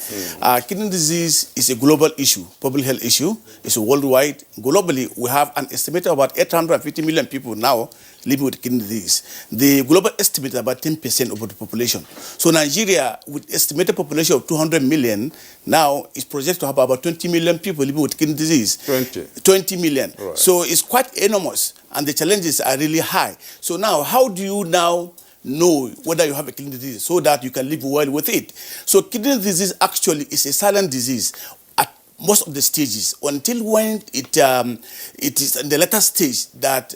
Speaker 15: Kidney disease is a global issue, public health issue. It's worldwide. Globally, we have an estimated about 850 million people now living with kidney disease. The global estimate is about 10% of the population. So Nigeria, with estimated population of 200 million, now is projected to have about 20 million people living with kidney disease. 20 million. Right. So it's quite enormous, and the challenges are really high. So now, how do you now know whether you have a kidney disease so that you can live well with it? So kidney disease actually is a silent disease at most of the stages until when it is in the later stage that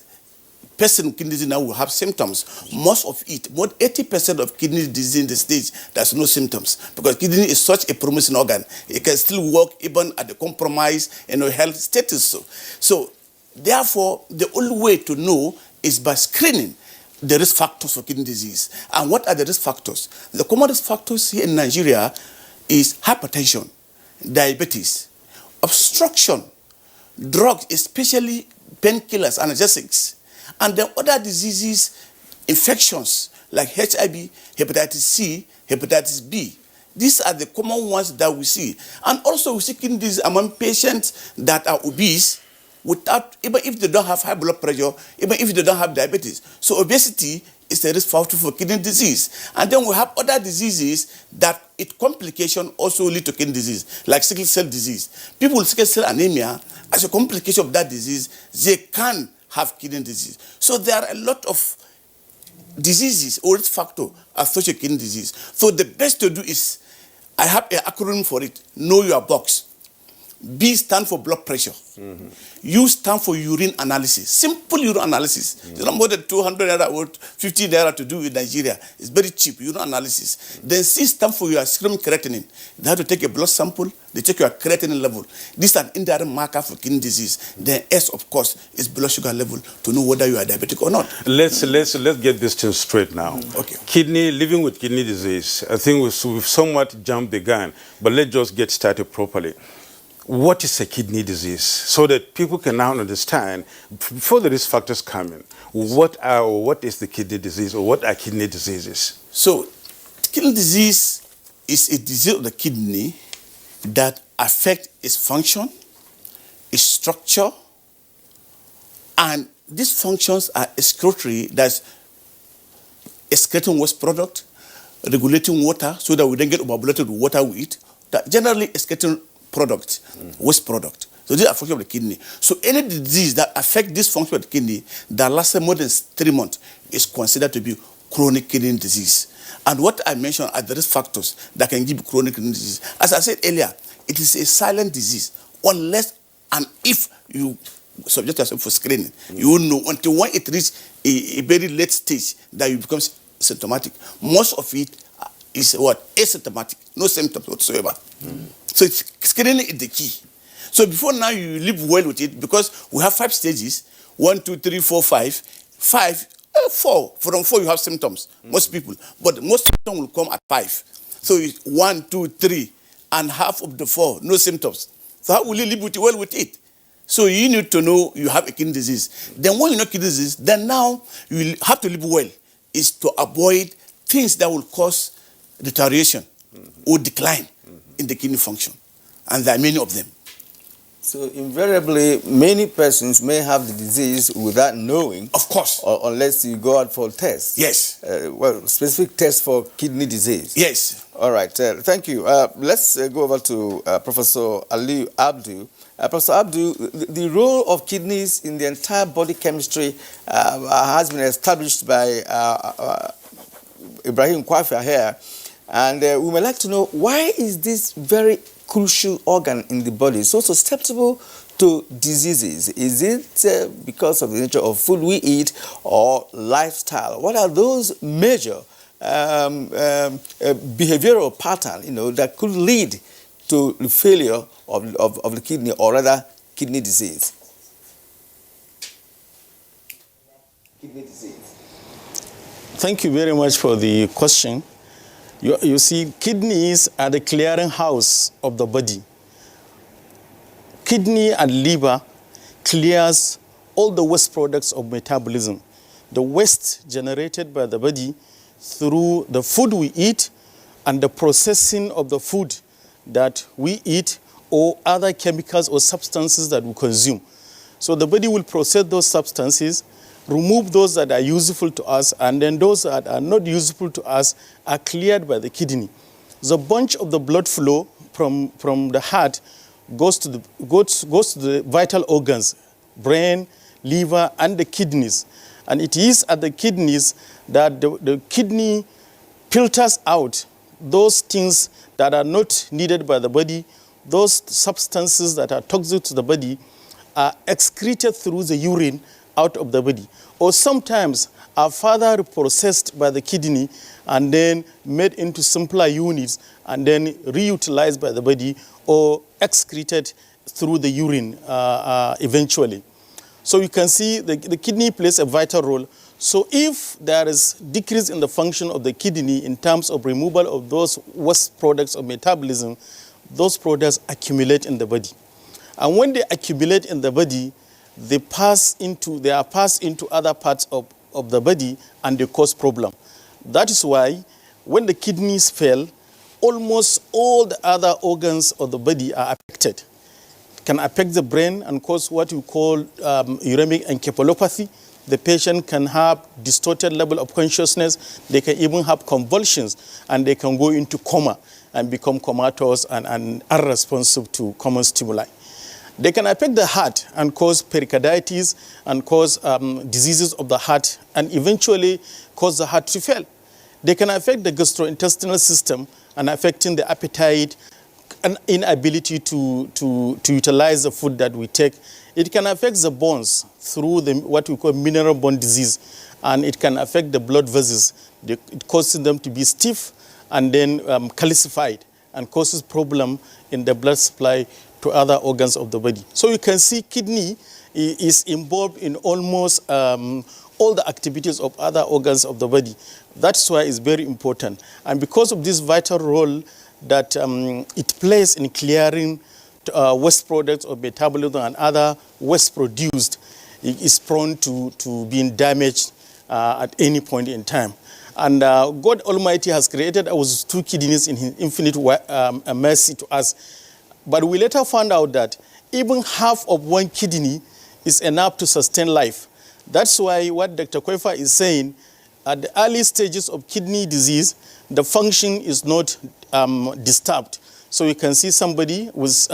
Speaker 15: person with kidney disease now will have symptoms. Most of it, more 80% of kidney disease in the stage, there's no symptoms because kidney is such a promising organ. It can still work even at the compromised health status. So therefore, the only way to know is by screening the risk factors for kidney disease. And what are the risk factors? The common risk factors here in Nigeria is hypertension, diabetes, obstruction, drugs, especially painkillers, analgesics, And then other diseases, infections like HIV, hepatitis C, hepatitis B. These are the common ones that we see. And also we see kidney disease among patients that are obese, without, even if they don't have high blood pressure, even if they don't have diabetes. So obesity is a risk factor for kidney disease. And then we have other diseases that its complication also lead to kidney disease, like sickle cell disease. People with sickle cell anemia, as a complication of that disease, they can have kidney disease. So there are a lot of diseases or risk factor associated with kidney disease. So the best to do is, I have an acronym for it, know your box. B stand for blood pressure. U stand for urine analysis. Simple urine analysis. It's not more than 200 naira or 50 naira to do in Nigeria. It's very cheap, urine analysis. Then C stand for your serum creatinine. They have to take a blood sample, they check your creatinine level. This is an indirect marker for kidney disease. Then S, of course, is blood sugar level to know whether you are diabetic or not.
Speaker 14: Let's get this thing straight now.
Speaker 15: Okay.
Speaker 14: Living with kidney disease, I think we've somewhat jumped the gun, but let's just get started properly. What is a kidney disease, so that people can now understand, before the risk factors come in, what is the kidney disease, or what are kidney diseases?
Speaker 15: So, kidney disease is a disease of the kidney that affects its function, its structure, and these functions are excretory, that's excreting waste product, regulating water so that we don't get overbloated with water we eat, that generally excreting product, waste product. So these are functions of the kidney. So any disease that affects this function of the kidney that lasts more than 3 months is considered to be chronic kidney disease. And what I mentioned are the risk factors that can give chronic kidney disease. As I said earlier, it is a silent disease unless and if you subject yourself for screening. You will know until when it reaches a very late stage that you become symptomatic. Most of it is what? Asymptomatic, no symptoms whatsoever. So screening is the key. So before now you live well with it because we have 5 stages, 1, 2, 3, 4, 5. 4. From 4 you have symptoms, most people. But most symptoms will come at 5. So 1, 2, 3, and half of the 4, no symptoms. So how will you live well with it? So you need to know you have a kidney disease. Then when you know kidney disease, then now you will have to live well, is to avoid things that will cause deterioration or decline in the kidney function. And there are many of them.
Speaker 12: So invariably, many persons may have the disease without knowing.
Speaker 15: Of course.
Speaker 12: Or unless you go out for tests.
Speaker 15: Yes.
Speaker 12: Specific tests for kidney disease.
Speaker 15: Yes.
Speaker 12: All right. Thank you. Let's go over to Professor Ali Abdu. Professor Abdu, the role of kidneys in the entire body chemistry has been established by Ibrahim Kwafia here. And we would like to know, why is this very crucial organ in the body so susceptible to diseases? Is it because of the nature of food we eat or lifestyle? What are those major behavioral patterns, that could lead to the failure of the kidney, or rather kidney disease?
Speaker 15: Kidney disease.
Speaker 1: Thank you very much for the question. You see, kidneys are the clearing house of the body. Kidney and liver clears all the waste products of metabolism. The waste generated by the body through the food we eat and the processing of the food that we eat or other chemicals or substances that we consume. So the body will process those substances, remove those that are useful to us, and then those that are not useful to us are cleared by the kidney. The bunch of the blood flow from the heart goes to the vital organs, brain, liver, and the kidneys. And it is at the kidneys that the kidney filters out those things that are not needed by the body. Those substances that are toxic to the body are excreted through the urine out of the body, or sometimes are further processed by the kidney and then made into simpler units and then reutilized by the body or excreted through the urine eventually. So you can see the kidney plays a vital role. So if there is decrease in the function of the kidney in terms of removal of those waste products of metabolism, those products accumulate in the body. And when they accumulate in the body, they are passed into other parts of the body and they cause problem. That is why when the kidneys fail, almost all the other organs of the body are affected. It can affect the brain and cause what we call uremic encephalopathy. The patient can have distorted level of consciousness. They can even have convulsions, and they can go into coma and become comatose and unresponsive to common stimuli. They can affect the heart and cause pericarditis and cause diseases of the heart and eventually cause the heart to fail. They can affect the gastrointestinal system and affecting the appetite and inability to utilize the food that we take. It can affect the bones through what we call mineral bone disease, and it can affect the blood vessels. It causes them to be stiff and then calcified and causes problem in the blood supply to other organs of the body. So you can see kidney is involved in almost all the activities of other organs of the body. That's why it's very important. And because of this vital role that it plays in clearing waste products of metabolism and other waste produced, it is prone to being damaged at any point in time. And God Almighty has created us two kidneys in His infinite mercy to us. But we later found out that even half of one kidney is enough to sustain life. That's why what Dr. Koifa is saying, at the early stages of kidney disease, the function is not disturbed. So you can see somebody with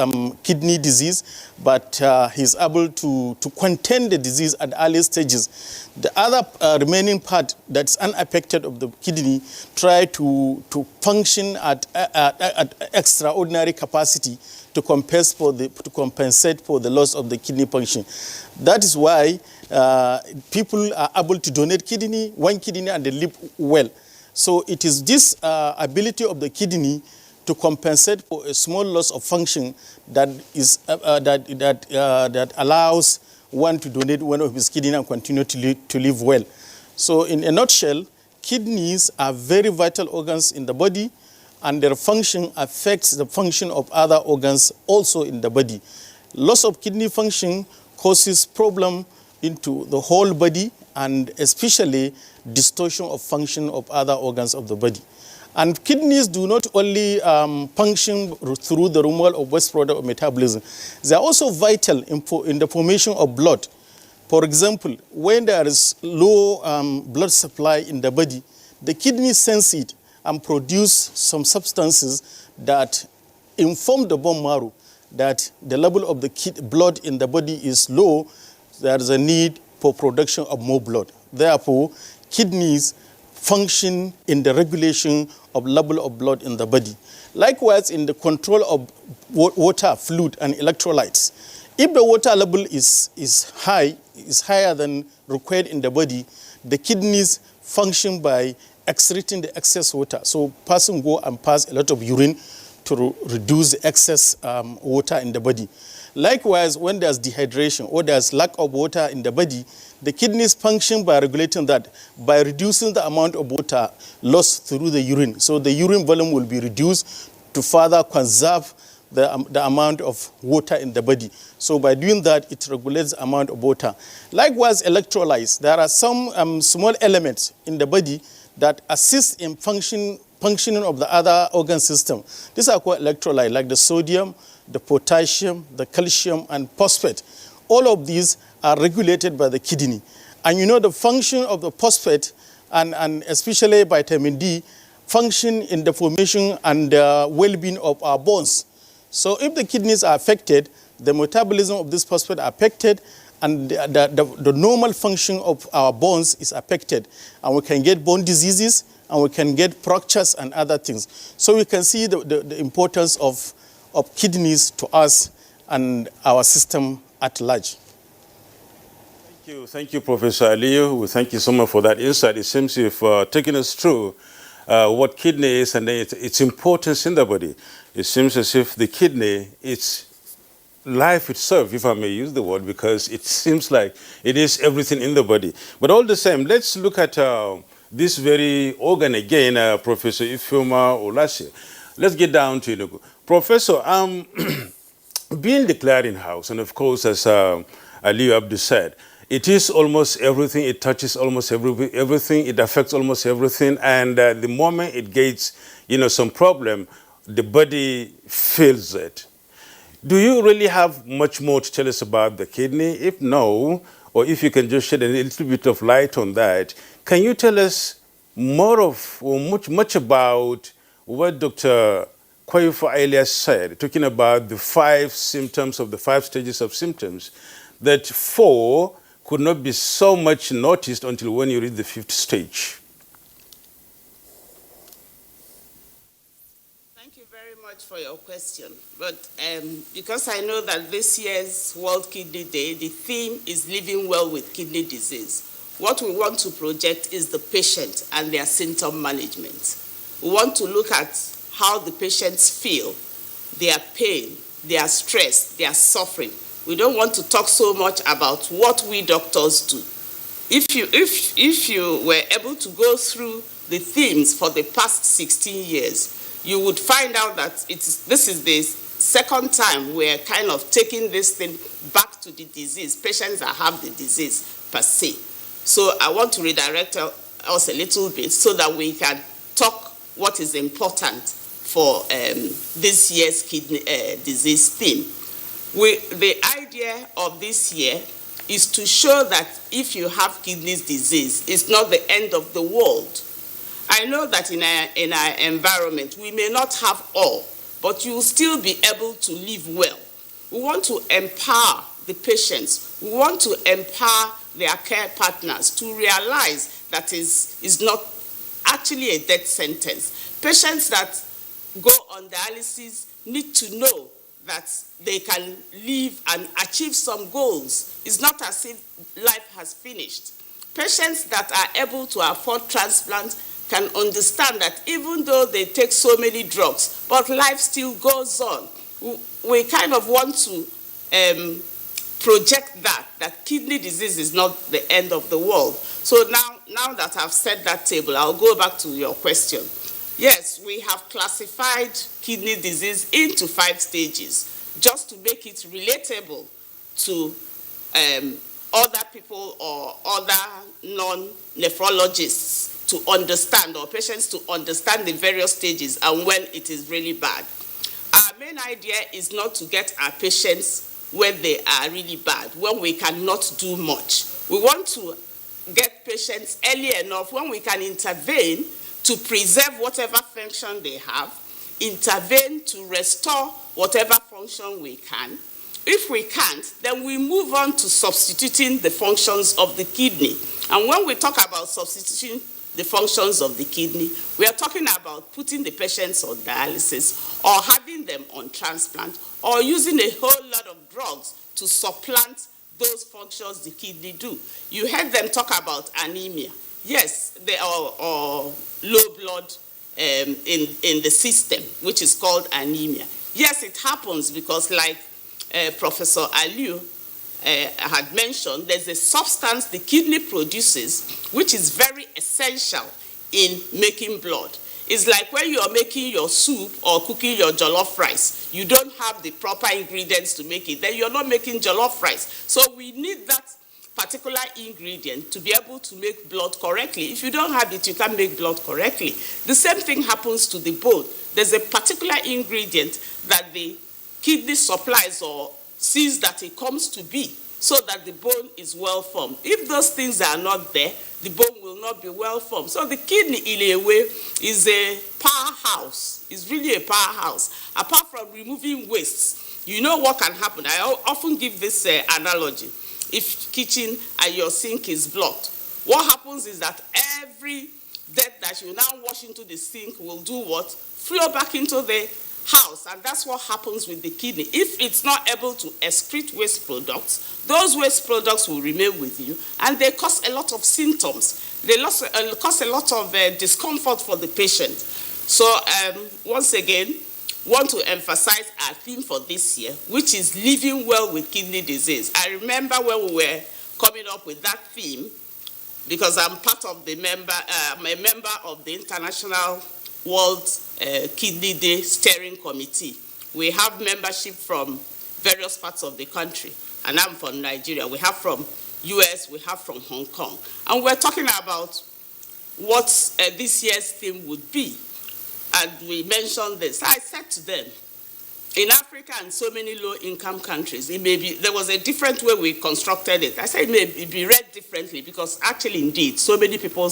Speaker 1: kidney disease, but he's able to contain the disease at early stages. The other remaining part that's unaffected of the kidney try to function at extraordinary capacity to compensate for the loss of the kidney function. That is why people are able to donate one kidney, and they live well. So it is this ability of the kidney to compensate for a small loss of function that allows one to donate one of his kidneys and continue to live well. So in a nutshell, kidneys are very vital organs in the body, and their function affects the function of other organs also in the body. Loss of kidney function causes problem into the whole body, and especially distortion of function of other organs of the body. And kidneys do not only function through the removal of waste product of metabolism, they are also vital in the formation of blood. For example, when there is low blood supply in the body, the kidneys sense it and produce some substances that inform the bone marrow that the level of the blood in the body is low. There is a need for production of more blood. Therefore, kidneys function in the regulation of level of blood in the body. Likewise, in the control of water, fluid, and electrolytes. If the water level is higher than required in the body, the kidneys function by excreting the excess water. So person go and pass a lot of urine to reduce the excess water in the body. Likewise, when there's dehydration or there's lack of water in the body, the kidneys function by regulating that, by reducing the amount of water lost through the urine. So the urine volume will be reduced to further conserve the amount of water in the body. So by doing that, it regulates the amount of water. Likewise, electrolytes. There are some small elements in the body that assist in functioning of the other organ system. These are called electrolytes, like the sodium, the potassium, the calcium, and phosphate. All of these are regulated by the kidney. And you know the function of the phosphate and especially vitamin D function in the formation and well-being of our bones. So if the kidneys are affected, the metabolism of this phosphate are affected, and the normal function of our bones is affected. And we can get bone diseases, and we can get fractures and other things. So we can see the importance of kidneys to us and our system at large.
Speaker 14: Thank you, Professor Aliyu. Thank you so much for that insight. It seems you've taken us through what kidney is and its importance in the body. It seems as if the kidney, it's life itself, if I may use the word, because it seems like it is everything in the body. But all the same, let's look at this very organ again, Professor Ifeoma Olasie. Let's get down to it. Professor, being the clearinghouse, and of course, as Ali Abdi said. It is almost everything, it touches almost everything, it affects almost everything, and the moment it gets, some problem, the body feels it. Do you really have much more to tell us about the kidney? If no, or if you can just shed a little bit of light on that, can you tell us more of, or much about what Dr. Kwayufa Elias said, talking about the 5 symptoms of the 5 stages of symptoms, that 4 could not be so much noticed until when you reach the 5th stage?
Speaker 16: Thank you very much for your question. But because I know that this year's World Kidney Day, the theme is living well with kidney disease. What we want to project is the patient and their symptom management. We want to look at how the patients feel, their pain, their stress, their suffering. We don't want to talk so much about what we doctors do. If you were able to go through the themes for the past 16 years, you would find out that this is the second time we're kind of taking this thing back to the disease, patients that have the disease per se. So I want to redirect us a little bit so that we can talk what is important for this year's kidney disease theme. The idea of this year is to show that if you have kidney disease, it's not the end of the world. I know that in our environment, we may not have all, but you will still be able to live well. We want to empower the patients. We want to empower their care partners to realize that is not actually a death sentence. Patients that go on dialysis need to know that they can live and achieve some goals. It's not as if life has finished. Patients that are able to afford transplant can understand that even though they take so many drugs, but life still goes on. We kind of want to project that kidney disease is not the end of the world. So now that I've set that table, I'll go back to your question. Yes, we have classified kidney disease into 5 stages, just to make it relatable to other people or other non-nephrologists to understand, or patients to understand the various stages and when it is really bad. Our main idea is not to get our patients when they are really bad, when we cannot do much. We want to get patients early enough when we can intervene to preserve whatever function they have, intervene to restore whatever function we can. If we can't, then we move on to substituting the functions of the kidney. And when we talk about substituting the functions of the kidney, we are talking about putting the patients on dialysis or having them on transplant or using a whole lot of drugs to supplant those functions the kidney do. You heard them talk about anemia. Yes, they are low blood in the system, which is called anemia. Yes, it happens because, like Professor Aliu had mentioned, there's a substance the kidney produces which is very essential in making blood. It's like when you're making your soup or cooking your jollof rice, you don't have the proper ingredients to make it, then you're not making jollof rice. So we need that particular ingredient to be able to make blood correctly. If you don't have it, you can't make blood correctly. The same thing happens to the bone. There's a particular ingredient that the kidney supplies or sees that it comes to be so that the bone is well formed. If those things are not there, the bone will not be well formed. So the kidney, in a way, is a powerhouse. It's really a powerhouse. Apart from removing wastes, you know what can happen. I often give this analogy. If kitchen and your sink is blocked, what happens is that every dirt that you now wash into the sink will do what? Flow back into the house, and that's what happens with the kidney. If it's not able to excrete waste products, those waste products will remain with you, and they cause a lot of symptoms. They cause a lot of discomfort for the patient. So once again, want to emphasize our theme for this year, which is living well with kidney disease. I remember when we were coming up with that theme, because I'm part of the I'm a member of the International World Kidney Day Steering Committee. We have membership from various parts of the country. and I'm from Nigeria. We have from US, we have from Hong Kong. And we're talking about what this year's theme would be. And we mentioned this. I said to them, in Africa and so many low-income countries, it may be, there was a different way we constructed it. I said it may be read differently because actually, indeed, so many people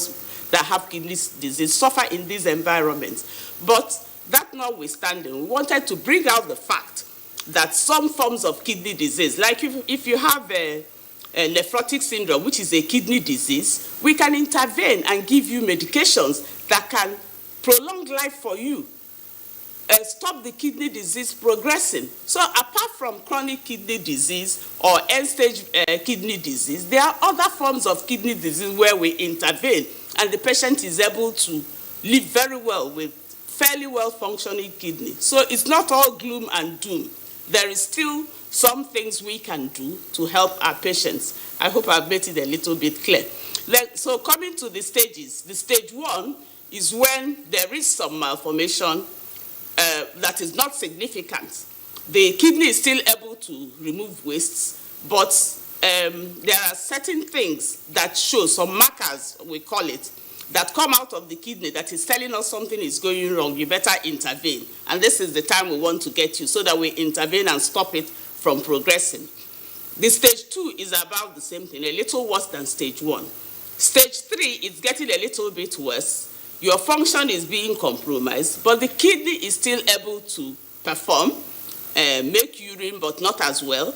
Speaker 16: that have kidney disease suffer in these environments. But that notwithstanding, we wanted to bring out the fact that some forms of kidney disease, like if you have a nephrotic syndrome, which is a kidney disease, we can intervene and give you medications that can prolong life for you, stop the kidney disease progressing. So apart from chronic kidney disease or end-stage kidney disease, there are other forms of kidney disease where we intervene and the patient is able to live very well with fairly well-functioning kidney. So it's not all gloom and doom. There is still some things we can do to help our patients. I hope I've made it a little bit clear. So coming to the stages, the stage 1 is when there is some malformation that is not significant. The kidney is still able to remove wastes, but there are certain things that show, some markers, we call it, that come out of the kidney that is telling us something is going wrong. You better intervene. And this is the time we want to get you so that we intervene and stop it from progressing. The stage 2 is about the same thing, a little worse than stage 1. Stage 3 is getting a little bit worse. Your function is being compromised, but the kidney is still able to perform, make urine, but not as well.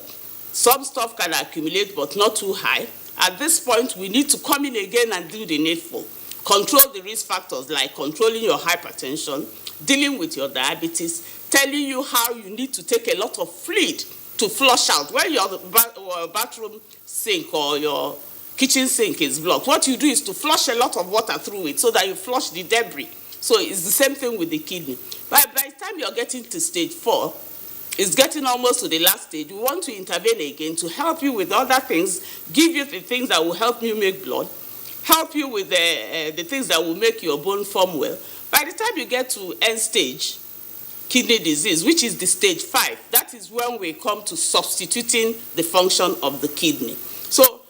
Speaker 16: Some stuff can accumulate, but not too high. At this point, we need to come in again and do the needful. Control the risk factors like controlling your hypertension, dealing with your diabetes, telling you how you need to take a lot of fluid to flush out. When your bathroom sink or your kitchen sink is blocked, what you do is to flush a lot of water through it so that you flush the debris. So it's the same thing with the kidney. By the time you're getting to stage 4, it's getting almost to the last stage. We want to intervene again to help you with other things, give you the things that will help you make blood, help you with the things that will make your bone form well. By the time you get to end stage kidney disease, which is the stage 5, that is when we come to substituting the function of the kidney. So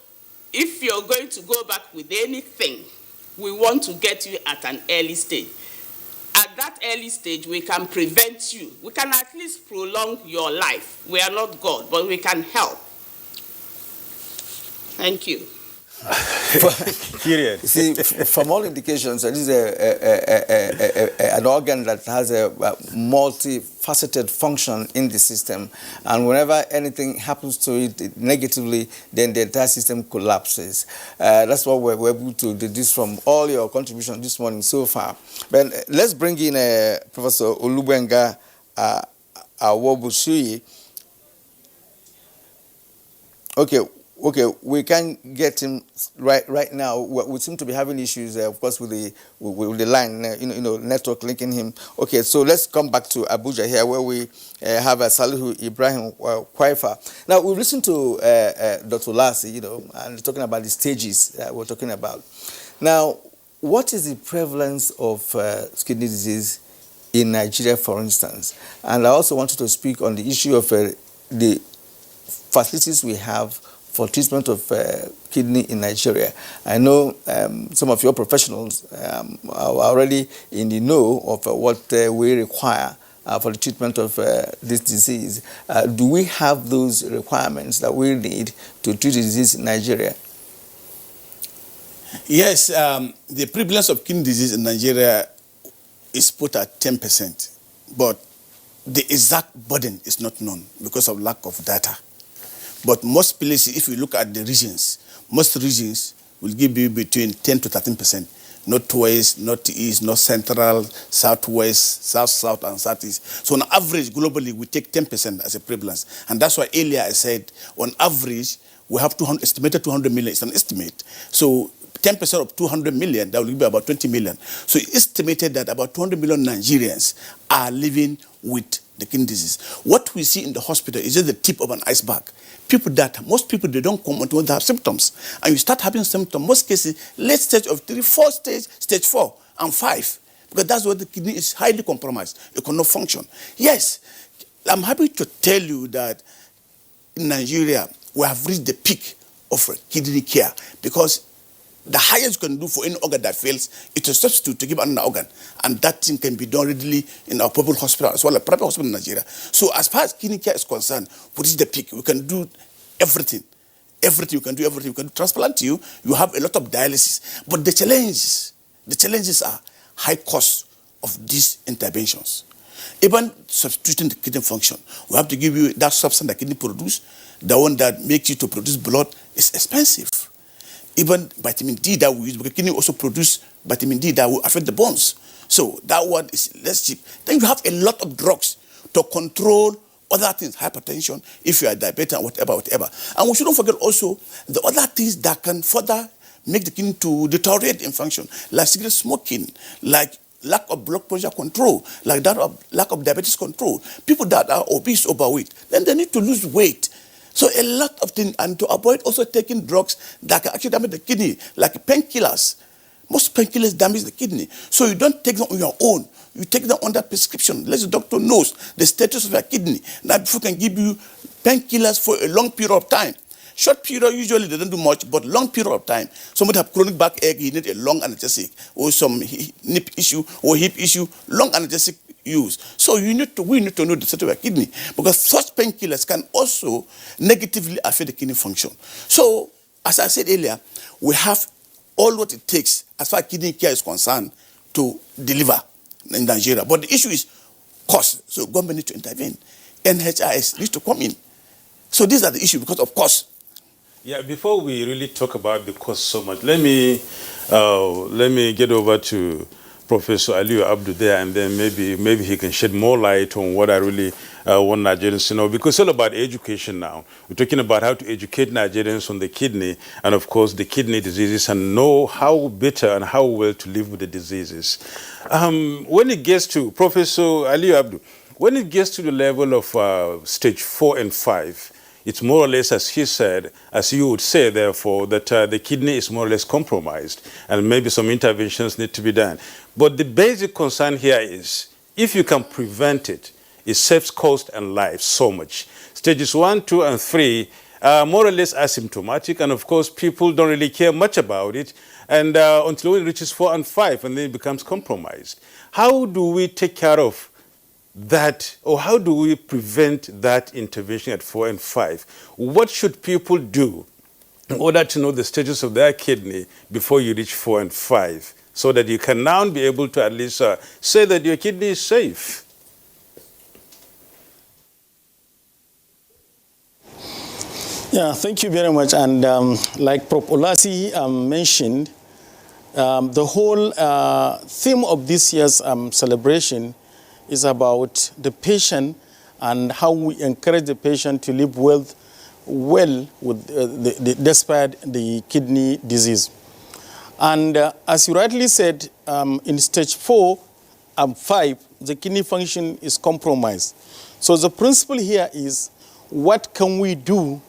Speaker 16: if you're going to go back with anything, we want to get you at an early stage. At that early stage, we can prevent you. We can at least prolong your life. We are not God, but we can help. Thank you.
Speaker 12: See, from all indications, this is an organ that has a multifaceted function in the system, and whenever anything happens to it negatively, then the entire system collapses. That's what we're able to deduce from all your contributions this morning so far. But let's bring in Professor Olubenga Awobushuyi. Okay, we can get him right now. We seem to be having issues, of course, with the line, network linking him. Okay, so let's come back to Abuja here, where we have Salihu Ibrahim Kwaifa. Now, we listened to Dr. Lassi, and talking about the stages we're talking about. Now, what is the prevalence of kidney disease in Nigeria, for instance? And I also wanted to speak on the issue of the facilities we have for treatment of kidney in Nigeria. I know some of your professionals are already in the know of what we require for the treatment of this disease. Do we have those requirements that we need to treat the disease in Nigeria?
Speaker 15: Yes, the prevalence of kidney disease in Nigeria is put at 10%, but the exact burden is not known because of lack of data. But most places, if you look at the regions, most regions will give you between 10 to 13%. Northwest, northeast, north central, southwest, south, and southeast. So on average, globally, we take 10% as a prevalence. And that's why earlier I said, on average, we have estimated 200 million. It's an estimate. So 10% of 200 million, that will be about 20 million. So it's estimated that about 200 million Nigerians are living with the kidney disease. What we see in the hospital is just the tip of an iceberg. Most people, they don't come until they have symptoms. And you start having symptoms, most cases, late stage of 3, 4 stage 4 and 5. Because that's where the kidney is highly compromised. It cannot function. Yes, I'm happy to tell you that in Nigeria, we have reached the peak of kidney care, because the highest you can do for any organ that fails is to substitute to give another organ. And that thing can be done readily in our public hospital as well as private hospital in Nigeria. So as far as kidney care is concerned, we reach the peak. We can do everything. Everything, we can do everything. We can transplant you. You have a lot of dialysis. But the challenges are high cost of these interventions. Even substituting the kidney function, we have to give you that substance that kidney produce. The one that makes you to produce blood is expensive. Even vitamin D that we use, because kidney also produce vitamin D that will affect the bones. So that one is less cheap. Then you have a lot of drugs to control other things, hypertension, if you are diabetic, whatever. And we shouldn't forget also the other things that can further make the kidney to deteriorate in function, like cigarette smoking, like lack of blood pressure control, like that of lack of diabetes control. People that are obese, overweight, then they need to lose weight. So a lot of things, and to avoid also taking drugs that can actually damage the kidney, like painkillers. Most painkillers damage the kidney. So you don't take them on your own. You take them under prescription. Unless the doctor knows the status of your kidney. Now, before can give you painkillers for a long period of time. Short period, usually they don't do much, but long period of time. Somebody have chronic backache, he need a long analgesic, or some hip issue or hip issue, long analgesic use. So we need to know the state of your kidney, because such painkillers can also negatively affect the kidney function. So, as I said earlier, we have all what it takes as far as kidney care is concerned to deliver in Nigeria. But the issue is cost. So government needs to intervene. NHIS needs to come in. So these are the issues because of cost.
Speaker 14: Yeah, before we really talk about the cost so much, let me get over to Professor Aliyu Abdu there, and then maybe he can shed more light on what I really want Nigerians to know, because it's all about education now. We're talking about how to educate Nigerians on the kidney, and of course the kidney diseases, and know how better and how well to live with the diseases. When it gets to, Professor Aliyu Abdu, when it gets to the level of stage 4 and 5, it's more or less, as he said, as you would say, therefore, that the kidney is more or less compromised, and maybe some interventions need to be done. But the basic concern here is, if you can prevent it, it saves cost and life so much. Stages 1, 2, and 3 are more or less asymptomatic, and of course, people don't really care much about it, and until it reaches 4 and 5, and then it becomes compromised. How do we take care of that, or how do we prevent that intervention at 4 and 5? What should people do in order to know the status of their kidney before you reach 4 and 5, so that you can now be able to at least say that your kidney is safe?
Speaker 1: Yeah, thank you very much. And like Prof. Olasi mentioned, the whole theme of this year's celebration is about the patient and how we encourage the patient to live well with despite the kidney disease. And as you rightly said, in stage 4 and 5, the kidney function is compromised. So the principle here is, what can we do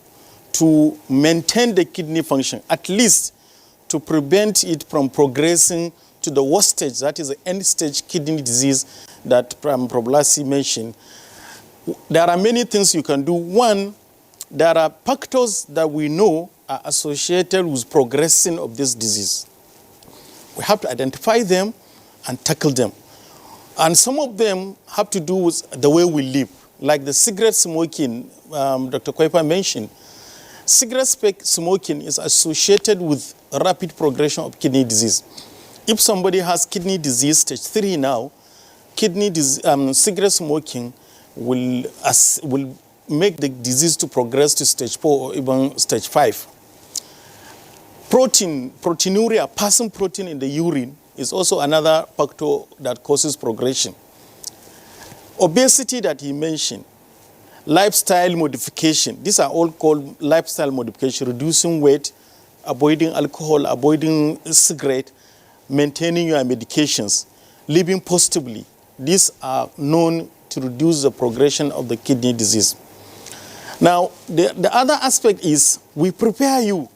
Speaker 1: to maintain the kidney function, at least to prevent it from progressing to the worst stage, that is the end-stage kidney disease that Prof. Lassie mentioned. There are many things you can do. One, there are factors that we know are associated with progressing of this disease. We have to identify them and tackle them. And some of them have to do with the way we live, like the cigarette smoking Dr. Kwepa mentioned. Cigarette smoking is associated with rapid progression of kidney disease. If somebody has kidney disease stage 3 now, cigarette smoking will make the disease to progress to stage 4 or even stage 5. Proteinuria, passing protein in the urine, is also another factor that causes progression. Obesity that he mentioned, lifestyle modification, these are all called lifestyle modification, reducing weight, avoiding alcohol, avoiding cigarette, maintaining your medications, living positively. These are known to reduce the progression of the kidney disease. Now, the other aspect is we prepare you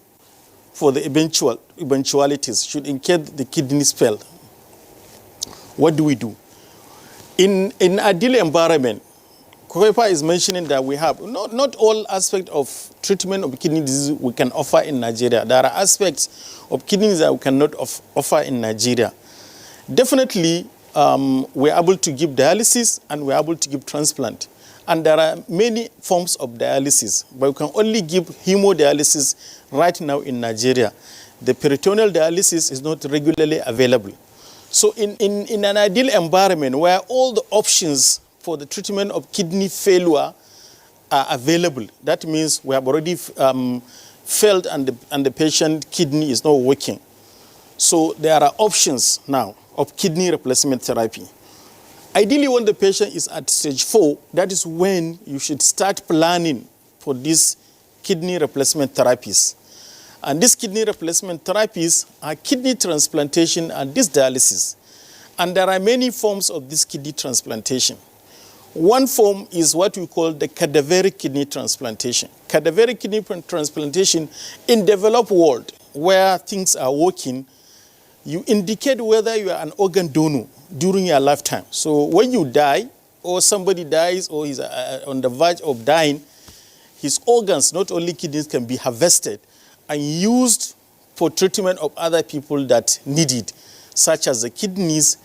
Speaker 1: for the eventualities should in case the kidneys fail. What do we do? In ideal environment, Koepa is mentioning that we have not all aspects of treatment of kidney disease we can offer in Nigeria. There are aspects of kidney disease that we cannot offer in Nigeria. Definitely, we're able to give dialysis and we're able to give transplant. And there are many forms of dialysis, but we can only give hemodialysis right now in Nigeria. The peritoneal dialysis is not regularly available. So in an ideal environment where all the options for the treatment of kidney failure are available, that means we have already failed and the patient kidney is not working. So there are options now of kidney replacement therapy. Ideally, when the patient is at stage 4, that is when you should start planning for these kidney replacement therapies. And these kidney replacement therapies are kidney transplantation and this dialysis. And there are many forms of this kidney transplantation. One form is what we call the cadaveric kidney transplantation. Cadaveric kidney transplantation in developed world, where things are working, you indicate whether you are an organ donor during your lifetime. So when you die, or somebody dies, or is on the verge of dying, his organs, not only kidneys, can be harvested and used for treatment of other people that need it, such as the kidneys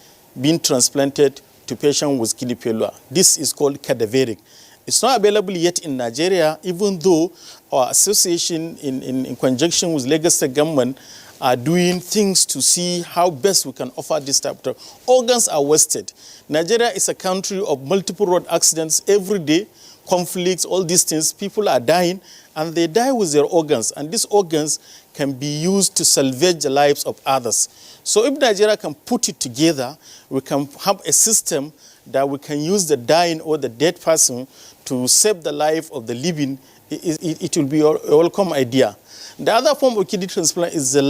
Speaker 1: being transplanted to patients with kidney failure. This is called cadaveric. It's not available yet in Nigeria, even though our association in conjunction with Lagos State government are doing things to see how best we can offer this type of organs are wasted. Nigeria is a country of multiple road accidents every day, conflicts, all these things. People are dying and they die with their organs, and these organs can be used to salvage the lives of others. So if Nigeria can put it together, we can have a system that we can use the dying or the dead person to save the life of the living. It will be a welcome idea. The other form of kidney transplant is the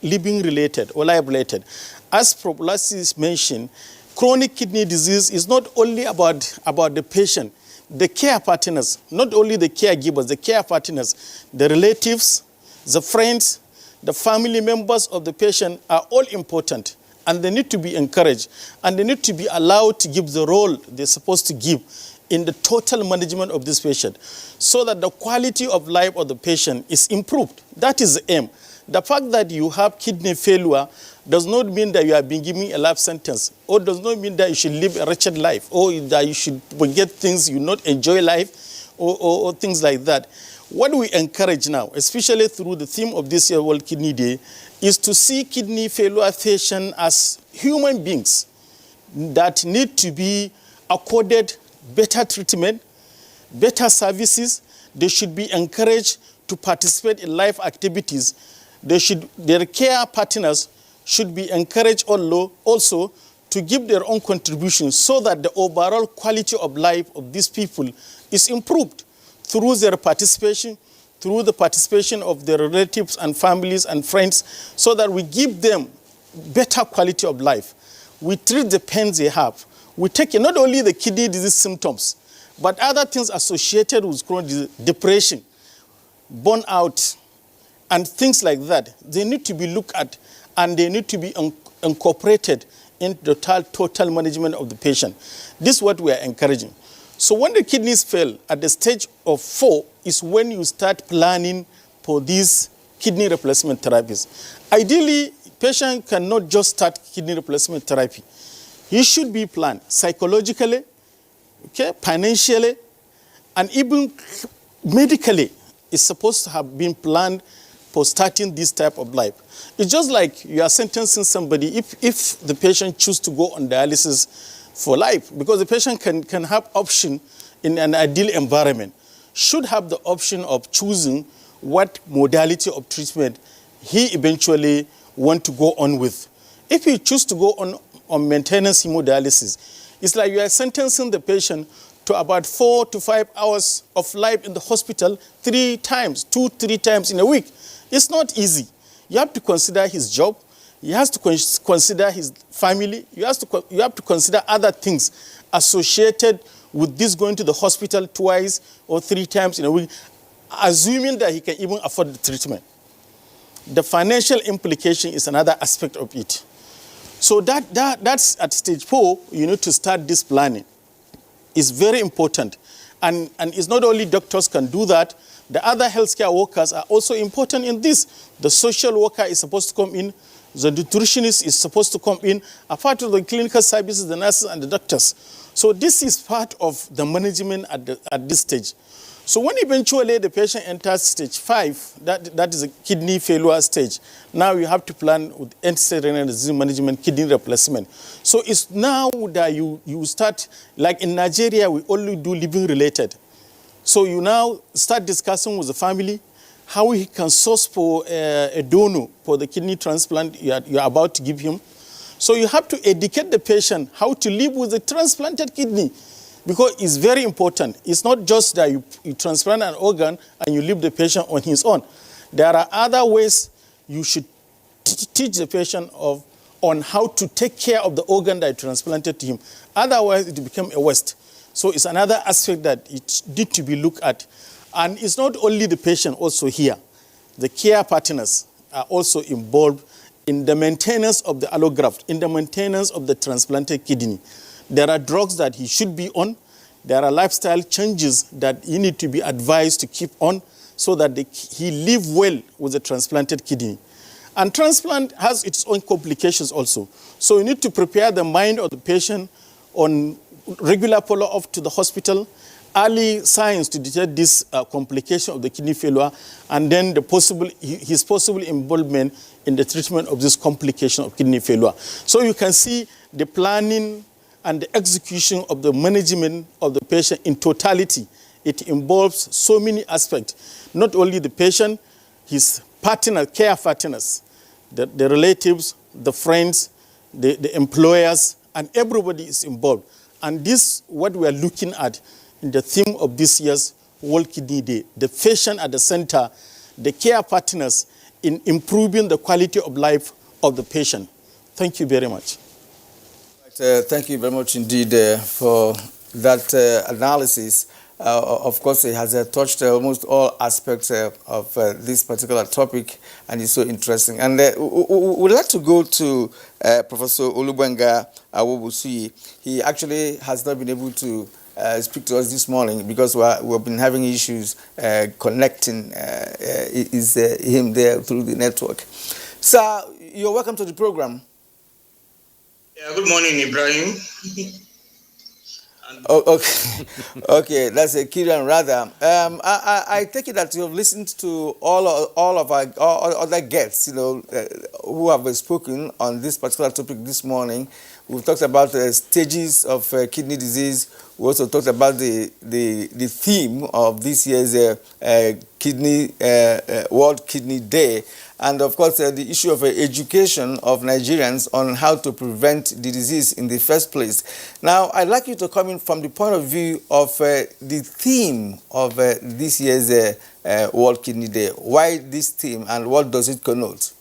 Speaker 1: living related or life related. As Prophylaxis mentioned, chronic kidney disease is not only about the patient, the care partners, not only the caregivers, the care partners, the relatives, the friends, the family members of the patient are all important, and they need to be encouraged, and they need to be allowed to give the role they're supposed to give in the total management of this patient, so that the quality of life of the patient is improved. That is the aim. The fact that you have kidney failure does not mean that you are being given a life sentence, or does not mean that you should live a wretched life, or that you should forget things, you not enjoy life, or things like that. What we encourage now, especially through the theme of this year World Kidney Day, is to see kidney failure patients as human beings that need to be accorded better treatment, better services. They should be encouraged to participate in life activities. Their care partners should be encouraged also to give their own contributions, so that the overall quality of life of these people is improved through their participation, through the participation of their relatives and families and friends, so that we give them better quality of life. We treat the pains they have. We take not only the kidney disease symptoms, but other things associated with chronic disease, depression, burnout, and things like that. They need to be looked at, and they need to be incorporated in the total management of the patient. This is what we are encouraging. So when the kidneys fail at the stage of 4 is when you start planning for these kidney replacement therapies. Ideally, patient cannot just start kidney replacement therapy. He should be planned psychologically, financially, and even medically. It's supposed to have been planned for starting this type of life. It's just like you are sentencing somebody if the patient chooses to go on dialysis for life, because the patient can have option in an ideal environment, should have the option of choosing what modality of treatment he eventually want to go on with. If he chooses to go on maintenance hemodialysis, it's like you are sentencing the patient to about 4 to 5 hours of life in the hospital 3 times, 2-3 times in a week. It's not easy. You have to consider his job. You have to consider his family. You have to consider other things associated with this going to the hospital 2 or 3 times in a week, assuming that he can even afford the treatment. The financial implication is another aspect of it. So that's at stage 4, you need to start this planning. It's very important. And it's not only doctors can do that, the other healthcare workers are also important in this. The social worker is supposed to come in, the nutritionist is supposed to come in, apart of the clinical services, the nurses and the doctors. So this is part of the management at this stage. So when eventually the patient enters stage 5, that is a kidney failure stage, now you have to plan with end-stage renal disease management, kidney replacement. So it's now that you start, like in Nigeria, we only do living related. So you now start discussing with the family how he can source for a donor for the kidney transplant you're about to give him. So you have to educate the patient how to live with the transplanted kidney, because it's very important. It's not just that you transplant an organ and you leave the patient on his own. There are other ways you should teach the patient on how to take care of the organ that you transplanted to him. Otherwise, it will become a waste. So it's another aspect that it needs to be looked at. And it's not only the patient also here. The care partners are also involved in the maintenance of the allograft, in the maintenance of the transplanted kidney. There are drugs that he should be on. There are lifestyle changes that he need to be advised to keep on so that he live well with the transplanted kidney. And transplant has its own complications also. So you need to prepare the mind of the patient on regular follow-up to the hospital, early signs to detect this complication of the kidney failure, and then his possible involvement in the treatment of this complication of kidney failure. So you can see the planning and the execution of the management of the patient in totality. It involves so many aspects, not only the patient, his partner, care partners, the relatives, the friends, the employers, and everybody is involved. And this, what we are looking at in the theme of this year's World Kidney Day, the patient at the center, the care partners in improving the quality of life of the patient. Thank you very much.
Speaker 12: Thank you very much indeed for that analysis. Of course, it has touched almost all aspects of this particular topic, and it's so interesting. And we'd like to go to Professor Olugbenga Awobusuyi. He actually has not been able to speak to us this morning because we've been having issues connecting him there through the network. Sir, you're welcome to the program.
Speaker 2: Yeah, good morning, Ibrahim.
Speaker 12: Okay, that's a Kiran rather. I take it that you have listened to all of our other guests, who have spoken on this particular topic this morning. We've talked about the stages of kidney disease. We also talked about the theme of this year's World Kidney Day. And of course, the issue of education of Nigerians on how to prevent the disease in the first place. Now, I'd like you to come in from the point of view of the theme of this year's World Kidney Day. Why this theme and what does it connote?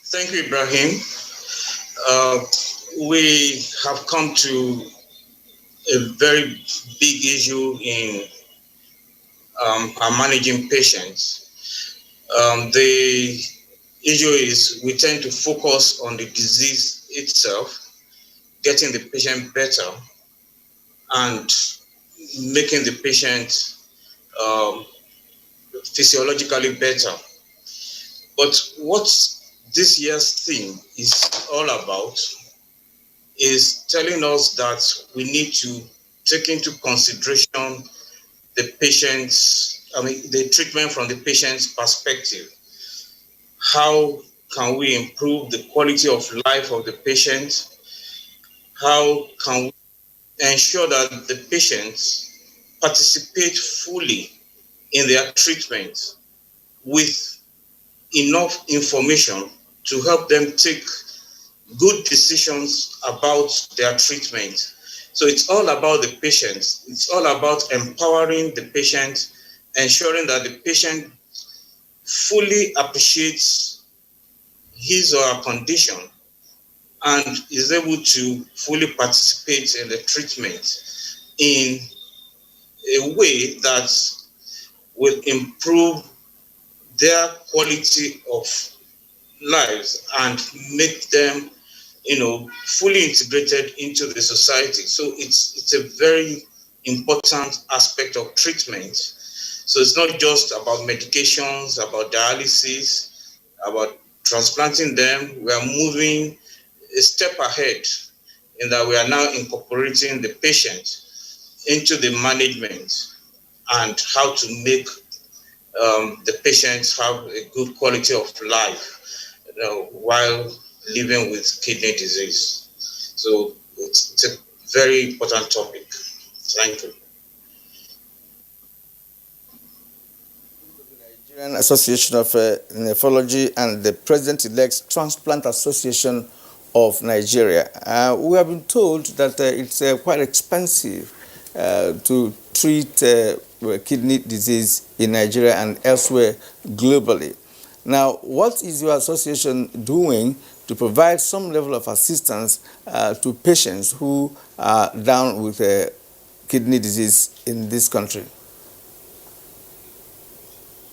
Speaker 2: Thank you, Ibrahim. We have come to a very big issue in our managing patients. The issue is we tend to focus on the disease itself, getting the patient better, and making the patient physiologically better. But what this year's theme is all about is telling us that we need to take into consideration the treatment from the patient's perspective. How can we improve the quality of life of the patient? How can we ensure that the patients participate fully in their treatment with enough information to help them take good decisions about their treatment? So it's all about the patient. It's all about empowering the patient, ensuring that the patient fully appreciates his or her condition and is able to fully participate in the treatment in a way that will improve their quality of lives and make them fully integrated into the society. So it's a very important aspect of treatment. So it's not just about medications, about dialysis, about transplanting them. We are moving a step ahead in that we are now incorporating the patient into the management and how to make the patients have a good quality of life while living with kidney disease. So it's a very important topic. Thank you.
Speaker 12: Nigerian Association of Nephrology and the President-elect's Transplant Association of Nigeria. We have been told that it's quite expensive to treat kidney disease in Nigeria and elsewhere globally. Now, what is your association doing to provide some level of assistance to patients who are down with kidney disease in this country?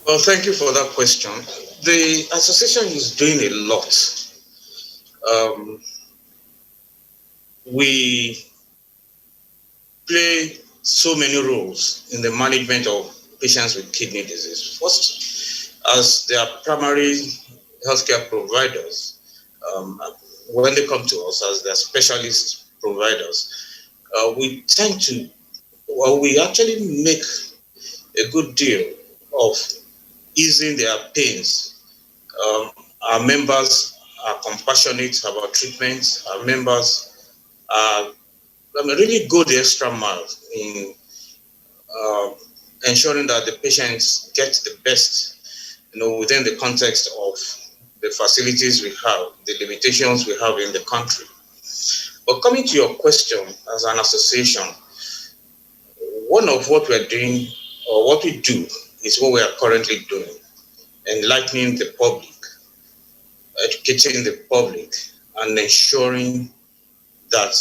Speaker 2: Well, thank you for that question. The association is doing a lot. We play so many roles in the management of patients with kidney disease. First, as their primary healthcare providers, when they come to us as their specialist providers, we tend to, we actually make a good deal of easing their pains. Our members are compassionate about treatment. Our members are really go the extra mile in ensuring that the patients get the best, within the context of the facilities we have, the limitations we have in the country. But coming to your question, as an association, one of what we're doing, or what we do, is what we are currently doing: enlightening the public, educating the public, and ensuring that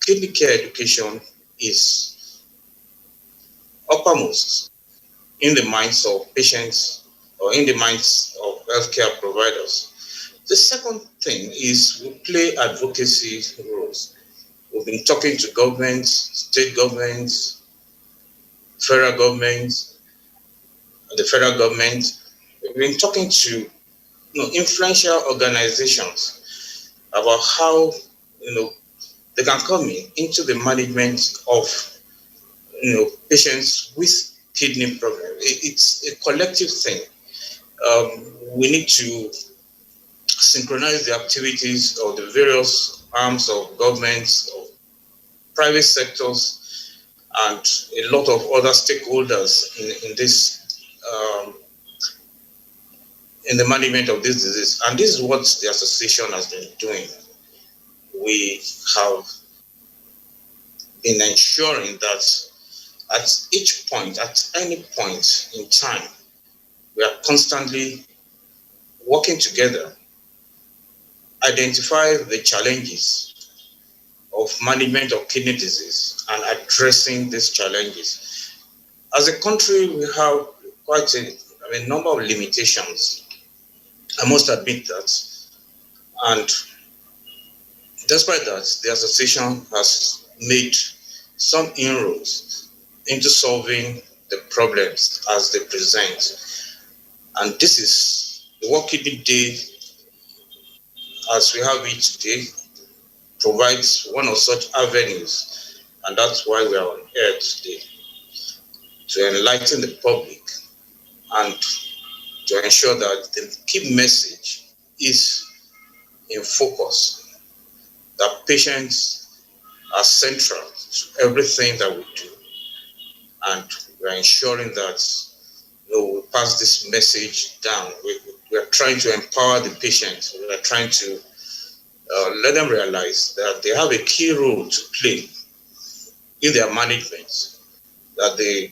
Speaker 2: kidney care education is uppermost in the minds of patients or in the minds of healthcare providers. The second thing is we play advocacy roles. We've been talking to governments, state governments, federal governments, the federal government. We've been talking to influential organizations about how they can come into the management of patients with kidney problems. It's a collective thing. We need to synchronize the activities of the various arms of governments, of private sectors, and a lot of other stakeholders in this in the management of this disease. And this is what the association has been doing. We have been ensuring that at each point, at any point in time, we are constantly working together, identify the challenges of management of kidney disease and addressing these challenges. As a country, we have quite a number of limitations. I must admit that. And despite that, the association has made some inroads into solving the problems as they present. And this is the World Kidney Day, as we have it today, provides one of such avenues. And that's why we are on air today, to enlighten the public and to ensure that the key message is in focus, that patients are central to everything that we do. And we are ensuring that we pass this message down. We are trying to empower the patients. We are trying to let them realize that they have a key role to play in their management, that the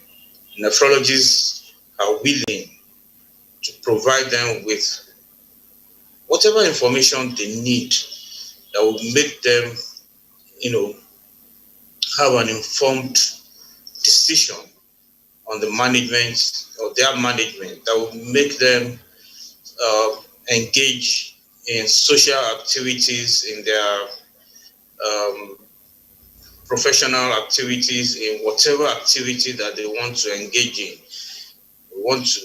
Speaker 2: nephrologists are willing to provide them with whatever information they need that will make them, have an informed decision on the management or their management, that will make them engage in social activities, in their professional activities, in whatever activity that they want to engage in. We want to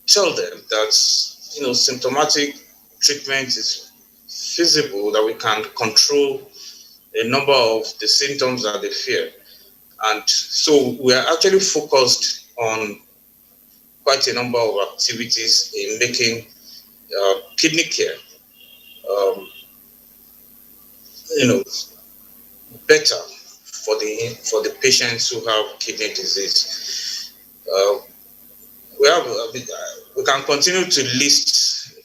Speaker 2: tell them that symptomatic treatment is feasible, that we can control a number of the symptoms that they fear. And so we are actually focused on quite a number of activities in making kidney care better for the patients who have kidney disease. We can continue to list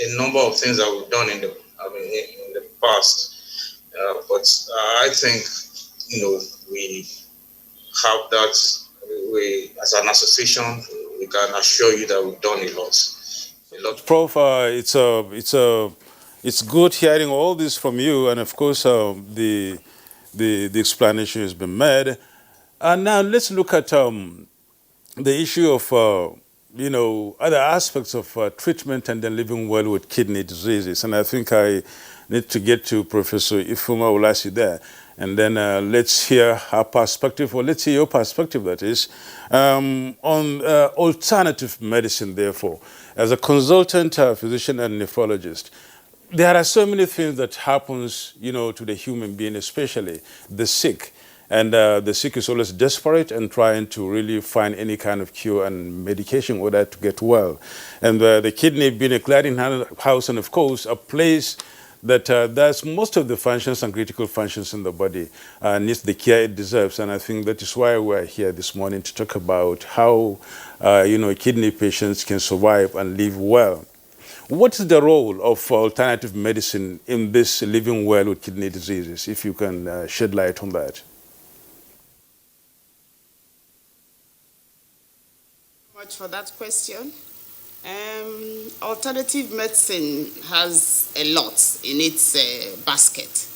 Speaker 2: a number of things that we've done in the past, but I think we have that. We, as an association, we can assure you that we've done a lot.
Speaker 14: Prof, it's good hearing all this from you, and of course the explanation has been made. And now let's look at the issue of other aspects of treatment and then living well with kidney diseases. And I think I need to get to Professor Ifuma Olasi there. And then let's hear her perspective, or let's hear your perspective, that is, on alternative medicine, therefore. As a consultant physician and nephrologist, there are so many things that happens, to the human being, especially the sick. And the sick is always desperate and trying to really find any kind of cure and medication in order to get well. And the kidney being a clearinghouse, and of course, a place that does most of the functions and critical functions in the body, needs the care it deserves. And I think that is why we're here this morning to talk about how, kidney patients can survive and live well. What is the role of alternative medicine in this living well with kidney diseases, if you can shed light on that?
Speaker 16: Much for that question. Alternative medicine has a lot in its basket.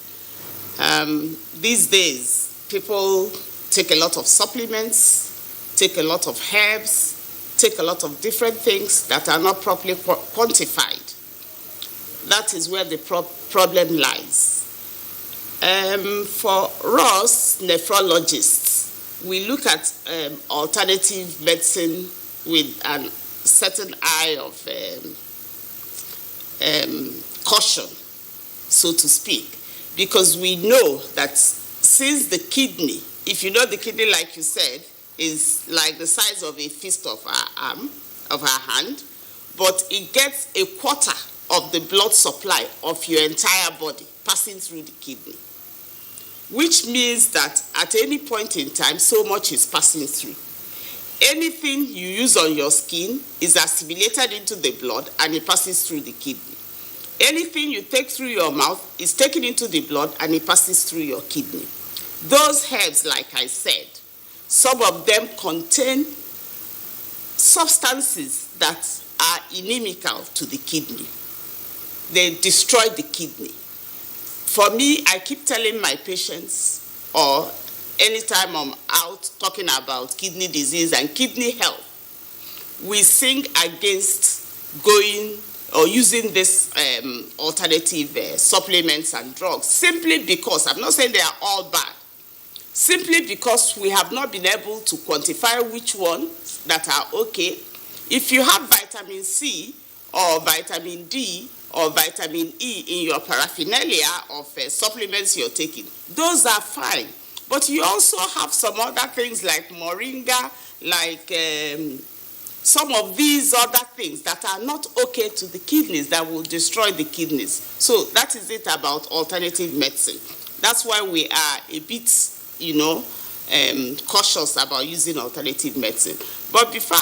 Speaker 16: These days, people take a lot of supplements, take a lot of herbs, take a lot of different things that are not properly quantified. That is where the problem lies. For us, nephrologists, we look at alternative medicine with a certain eye of caution, so to speak, because we know that since the kidney, if you know the kidney, like you said, is like the size of a fist of our arm, of our hand, but it gets a quarter of the blood supply of your entire body passing through the kidney, which means that at any point in time, so much is passing through. Anything you use on your skin is assimilated into the blood and it passes through the kidney. Anything you take through your mouth is taken into the blood and it passes through your kidney. Those herbs, like I said, some of them contain substances that are inimical to the kidney. They destroy the kidney. For me, I keep telling my patients, or anytime I'm out talking about kidney disease and kidney health, we sing against going or using this alternative supplements and drugs, simply because, I'm not saying they are all bad, simply because we have not been able to quantify which ones that are okay. If you have vitamin C or vitamin D or vitamin E in your paraphernalia of supplements you're taking, those are fine. But you also have some other things like moringa, like some of these other things that are not okay to the kidneys, that will destroy the kidneys. So that is it about alternative medicine. That's why we are a bit, cautious about using alternative medicine. But before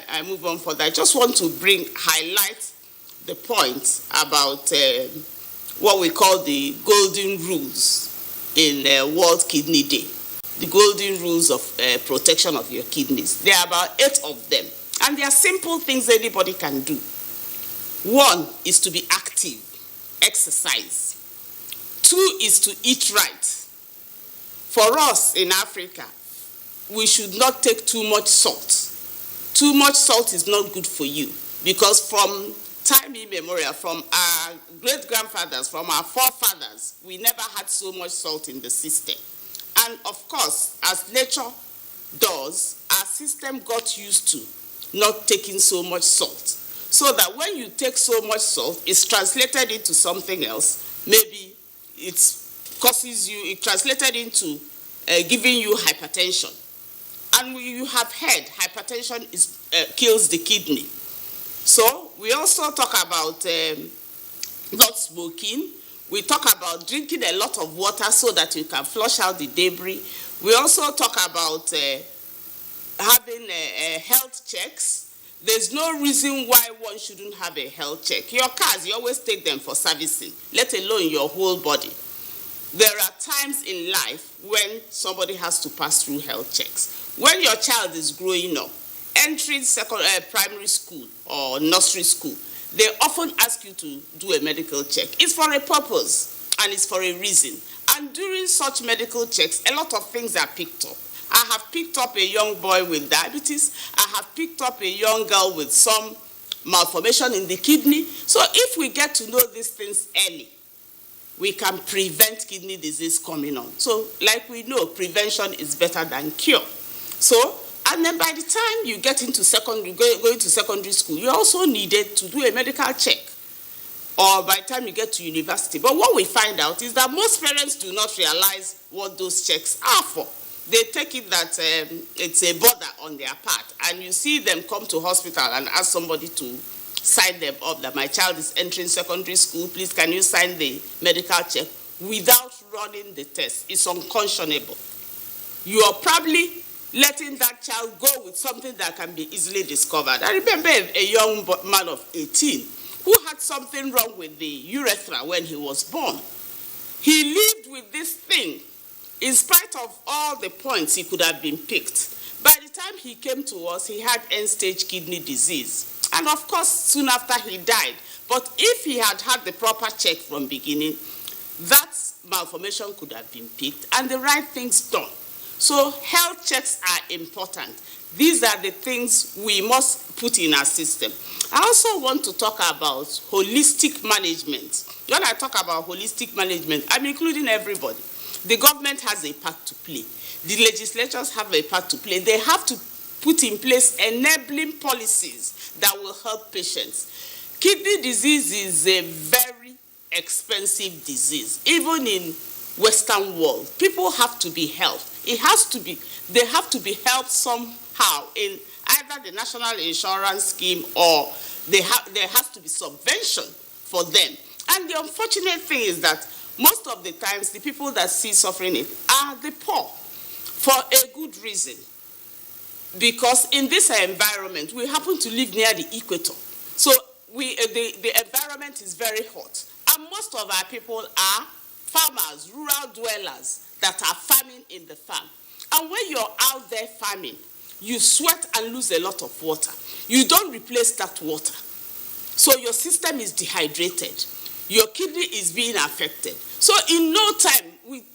Speaker 16: I move on further, I just want to highlight the point about what we call the golden rules in World Kidney Day. The golden rules of protection of your kidneys. There are about 8 of them. And they are simple things anybody can do. 1 is to be active, exercise. 2 is to eat right. For us in Africa, we should not take too much salt. Too much salt is not good for you, because from time immemorial, from our great-grandfathers, from our forefathers, we never had so much salt in the system. And of course, as nature does, our system got used to not taking so much salt. So that when you take so much salt, it's translated into something else. Maybe it translated into giving you hypertension. And you have heard hypertension kills the kidney. So we also talk about not smoking. We talk about drinking a lot of water so that you can flush out the debris. We also talk about having health checks. There's no reason why one shouldn't have a health check. Your cars, you always take them for servicing, let alone your whole body. There are times in life when somebody has to pass through health checks. When your child is growing up, entering primary school or nursery school, they often ask you to do a medical check. It's for a purpose and it's for a reason. And during such medical checks, a lot of things are picked up. I have picked up a young boy with diabetes. I have picked up a young girl with some malformation in the kidney. So if we get to know these things early, we can prevent kidney disease coming on. So like we know, prevention is better than cure. So, and then by the time you get into going to secondary school, you also needed to do a medical check. Or by the time you get to university. But what we find out is that most parents do not realize what those checks are for. They take it that it's a bother on their part. And you see them come to hospital and ask somebody to sign them up that my child is entering secondary school, please can you sign the medical check, without running the test. It's unconscionable. You are probably letting that child go with something that can be easily discovered. I remember a young man of 18 who had something wrong with the urethra when he was born. He lived with this thing in spite of all the points he could have been picked. By the time he came to us, he had end-stage kidney disease. And of course, soon after he died. But if he had had the proper check from beginning, that malformation could have been picked and the right things done. So health checks are important. These are the things we must put in our system. I also want to talk about holistic management. When I talk about holistic management, I'm including everybody. The government has a part to play. The legislatures have a part to play. They have to put in place enabling policies that will help patients. Kidney disease is a very expensive disease, even in Western world. People have to be helped. They have to be helped somehow in either the national insurance scheme or there has to be subvention for them. And the unfortunate thing is that most of the times the people that see suffering it are the poor for a good reason. Because in this environment, we happen to live near the equator. So the environment is very hot. And most of our people are farmers, rural dwellers that are farming in the farm. And when you're out there farming, you sweat and lose a lot of water. You don't replace that water. So your system is dehydrated. Your kidney is being affected. So in no time,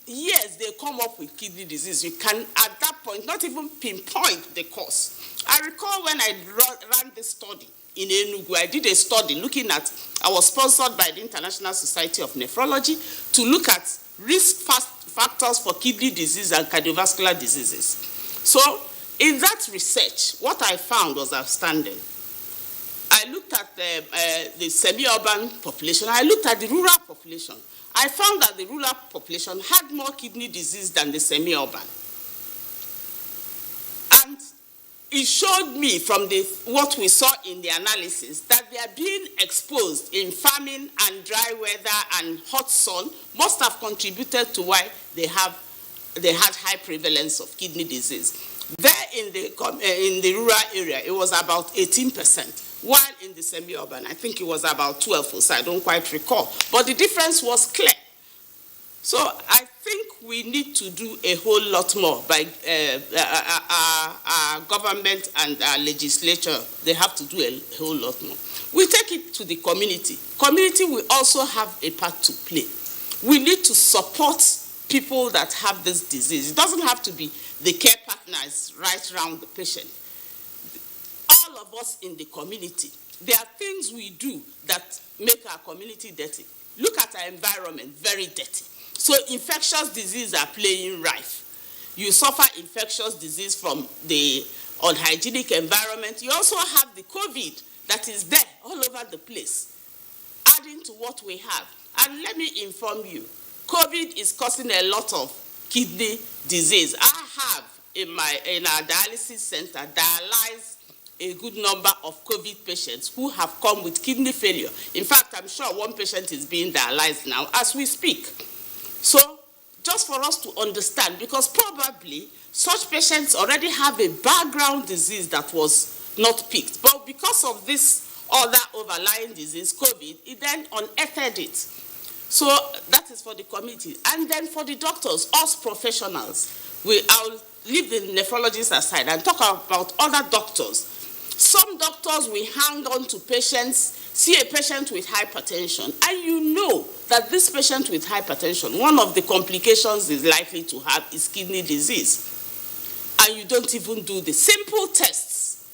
Speaker 16: years, they come up with kidney disease. You can, at that point, not even pinpoint the cause. I recall when I ran this study in Enugu, I did a study looking at, I was sponsored by the International Society of Nephrology to look at risk factors for kidney disease and cardiovascular diseases. So in that research, what I found was outstanding. I looked at the semi-urban population. I looked at the rural population. I found that the rural population had more kidney disease than the semi-urban. And it showed me from what we saw in the analysis that they are being exposed in farming and dry weather and hot sun must have contributed to why they had high prevalence of kidney disease. There in the rural area, it was about 18%. While in the semi-urban, I think it was about 12%, so I don't quite recall. But the difference was clear. So I think we need to do a whole lot more by our government and our legislature. They have to do a whole lot more. We take it to the community. Community will also have a part to play. We need to support people that have this disease. It doesn't have to be the care partners right around the patient. All of us in the community there are things we do that make our community dirty. Look at our environment, very dirty. So infectious diseases are playing rife. You suffer infectious disease from the unhygienic environment. You also have the COVID that is there all over the place, adding to what we have. And let me inform you, COVID is causing a lot of kidney disease. I have in our dialysis center dialyzed a good number of COVID patients who have come with kidney failure. In fact, I'm sure one patient is being dialyzed now as we speak. So just for us to understand, because probably such patients already have a background disease that was not picked. But because of this other overlying disease, COVID, it then unearthed it. So that is for the community. And then for the doctors, us professionals, I'll leave the nephrologists aside and talk about other doctors. Some doctors will hang on to patients, see a patient with hypertension, and you know that this patient with hypertension, one of the complications is likely to have is kidney disease. And you don't even do the simple tests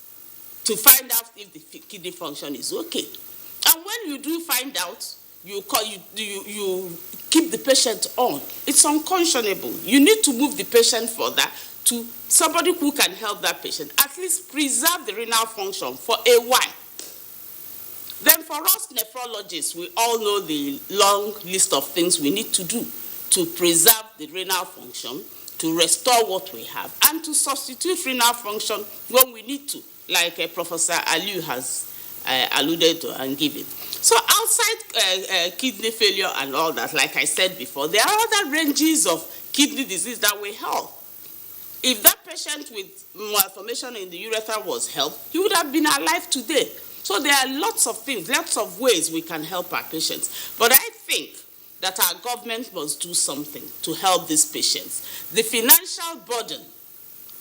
Speaker 16: to find out if the kidney function is okay. And when you do find out, you keep the patient on. It's unconscionable. You need to move the patient further to somebody who can help that patient, at least preserve the renal function for a while. Then for us nephrologists, we all know the long list of things we need to do to preserve the renal function, to restore what we have, and to substitute renal function when we need to, like Professor Aliu has alluded to and given. So outside kidney failure and all that, like I said before, there are other ranges of kidney disease that we help. If that patient with malformation in the urethra was helped, he would have been alive today. So there are lots of things, lots of ways we can help our patients. But I think that our government must do something to help these patients. The financial burden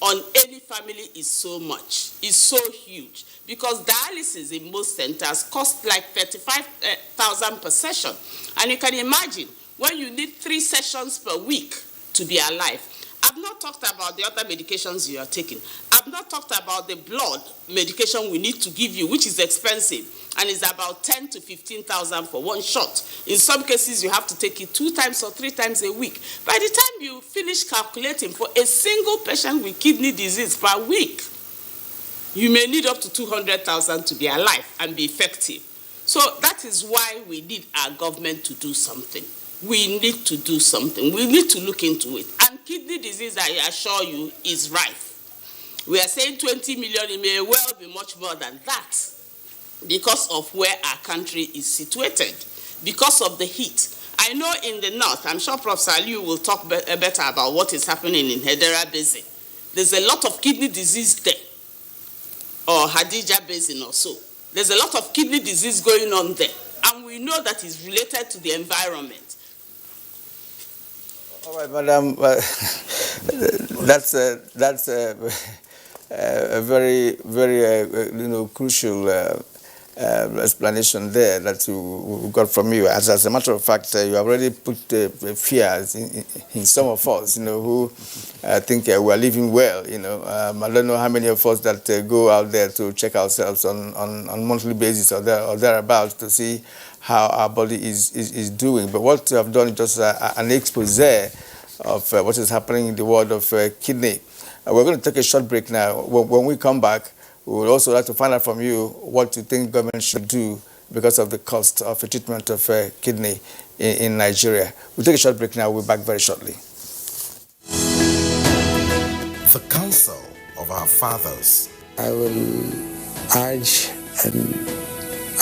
Speaker 16: on any family is so much, is so huge, because dialysis in most centers costs like 35,000 per session. And you can imagine when you need 3 sessions per week to be alive. I've not talked about the other medications you are taking. I've not talked about the blood medication we need to give you, which is expensive, and is about 10 to 15,000 for one shot. In some cases, you have to take it 2 times or 3 times a week. By the time you finish calculating for a single patient with kidney disease per week, you may need up to 200,000 to be alive and be effective. So that is why we need our government to do something. We need to do something. We need to look into it. And kidney disease, I assure you, is rife. We are saying 20 million, it may well be much more than that because of where our country is situated, because of the heat. I know in the north, I'm sure Professor Aliu will talk better about what is happening in Hedera Basin. There's a lot of kidney disease there, or Hadija Basin or so. There's a lot of kidney disease going on there, and we know that it's related to the environment.
Speaker 12: All right, madam, that's a very, very, crucial explanation there that we got from you. As a matter of fact, you already put fears in some of us, who think we are living well. I don't know how many of us that go out there to check ourselves on monthly basis or thereabouts to see how our body is doing. But what you have done is just an expose of what is happening in the world of kidney. We're going to take a short break now. When we come back, we would also like to find out from you what you think government should do because of the cost of the treatment of kidney in Nigeria. We'll take a short break now. We'll be back very shortly.
Speaker 4: The counsel of our fathers.
Speaker 5: I will urge and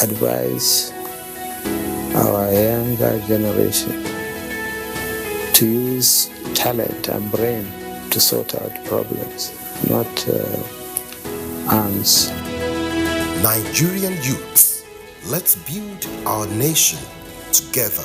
Speaker 5: advise our younger generation to use talent and brain to sort out problems, not arms.
Speaker 4: Nigerian youths, let's build our nation together.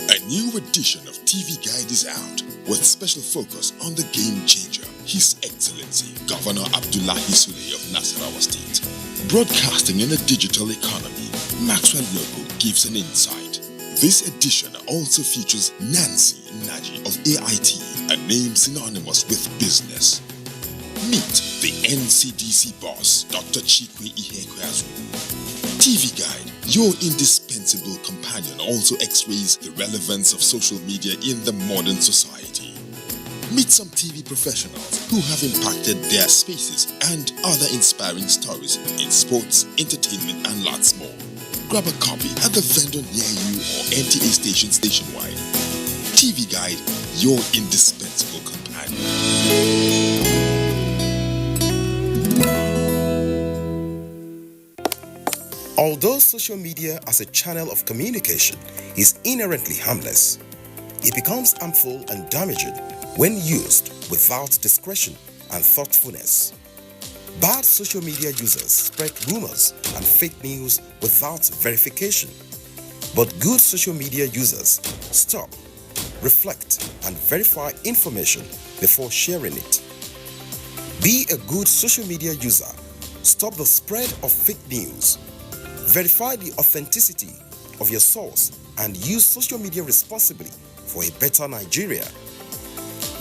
Speaker 13: A new edition of TV Guide is out with special focus on the game changer, His Excellency Governor Abdullahi Sule of Nasarawa State. Broadcasting in the digital economy, Maxwell Lobo gives an insight. This edition also features Nancy Naji of AIT a name synonymous with business. Meet the NCDC boss, Dr. Chikwe Ihekweazu. TV Guide, your indispensable companion, also x-rays the relevance of social media in the modern society. Meet some TV professionals who have impacted their spaces and other inspiring stories in sports, entertainment, and lots more. Grab a copy at the vendor near you or NTA stations nationwide. TV Guide, your indispensable companion.
Speaker 18: Although social media as a channel of communication is inherently harmless, it becomes harmful and damaging when used without discretion and thoughtfulness. Bad social media users spread rumors and fake news without verification. But good social media users stop, reflect, and verify information before sharing it. Be a good social media user. Stop the spread of fake news. Verify the authenticity of your source and use social media responsibly for a better Nigeria.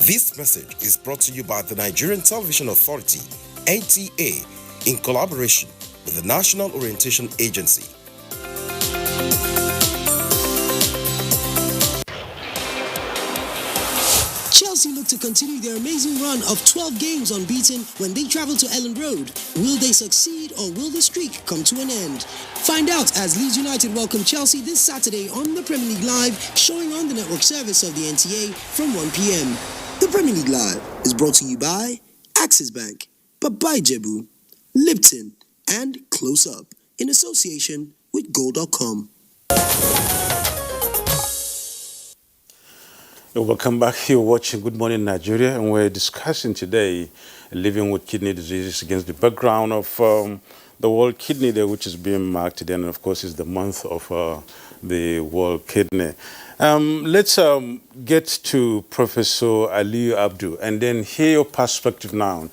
Speaker 18: This message is brought to you by the Nigerian Television Authority, NTA, in collaboration with the National Orientation Agency.
Speaker 26: Chelsea look to continue their amazing run of 12 games unbeaten when they travel to Ellen Road. Will they succeed or will the streak come to an end? Find out as Leeds United welcome Chelsea this Saturday on the Premier League Live, showing on the network service of the NTA from 1 p.m. The Premier League Live is brought to you by Axis Bank, Babai Jebu, Lipton, and Close Up in association with Gold.com.
Speaker 14: Welcome back. You're watching Good Morning Nigeria, and we're discussing today living with kidney disease against the background of the World Kidney Day, which is being marked today, and of course is the month of the World Kidney. Let's get to Professor Aliyu Abdu and then hear your perspective now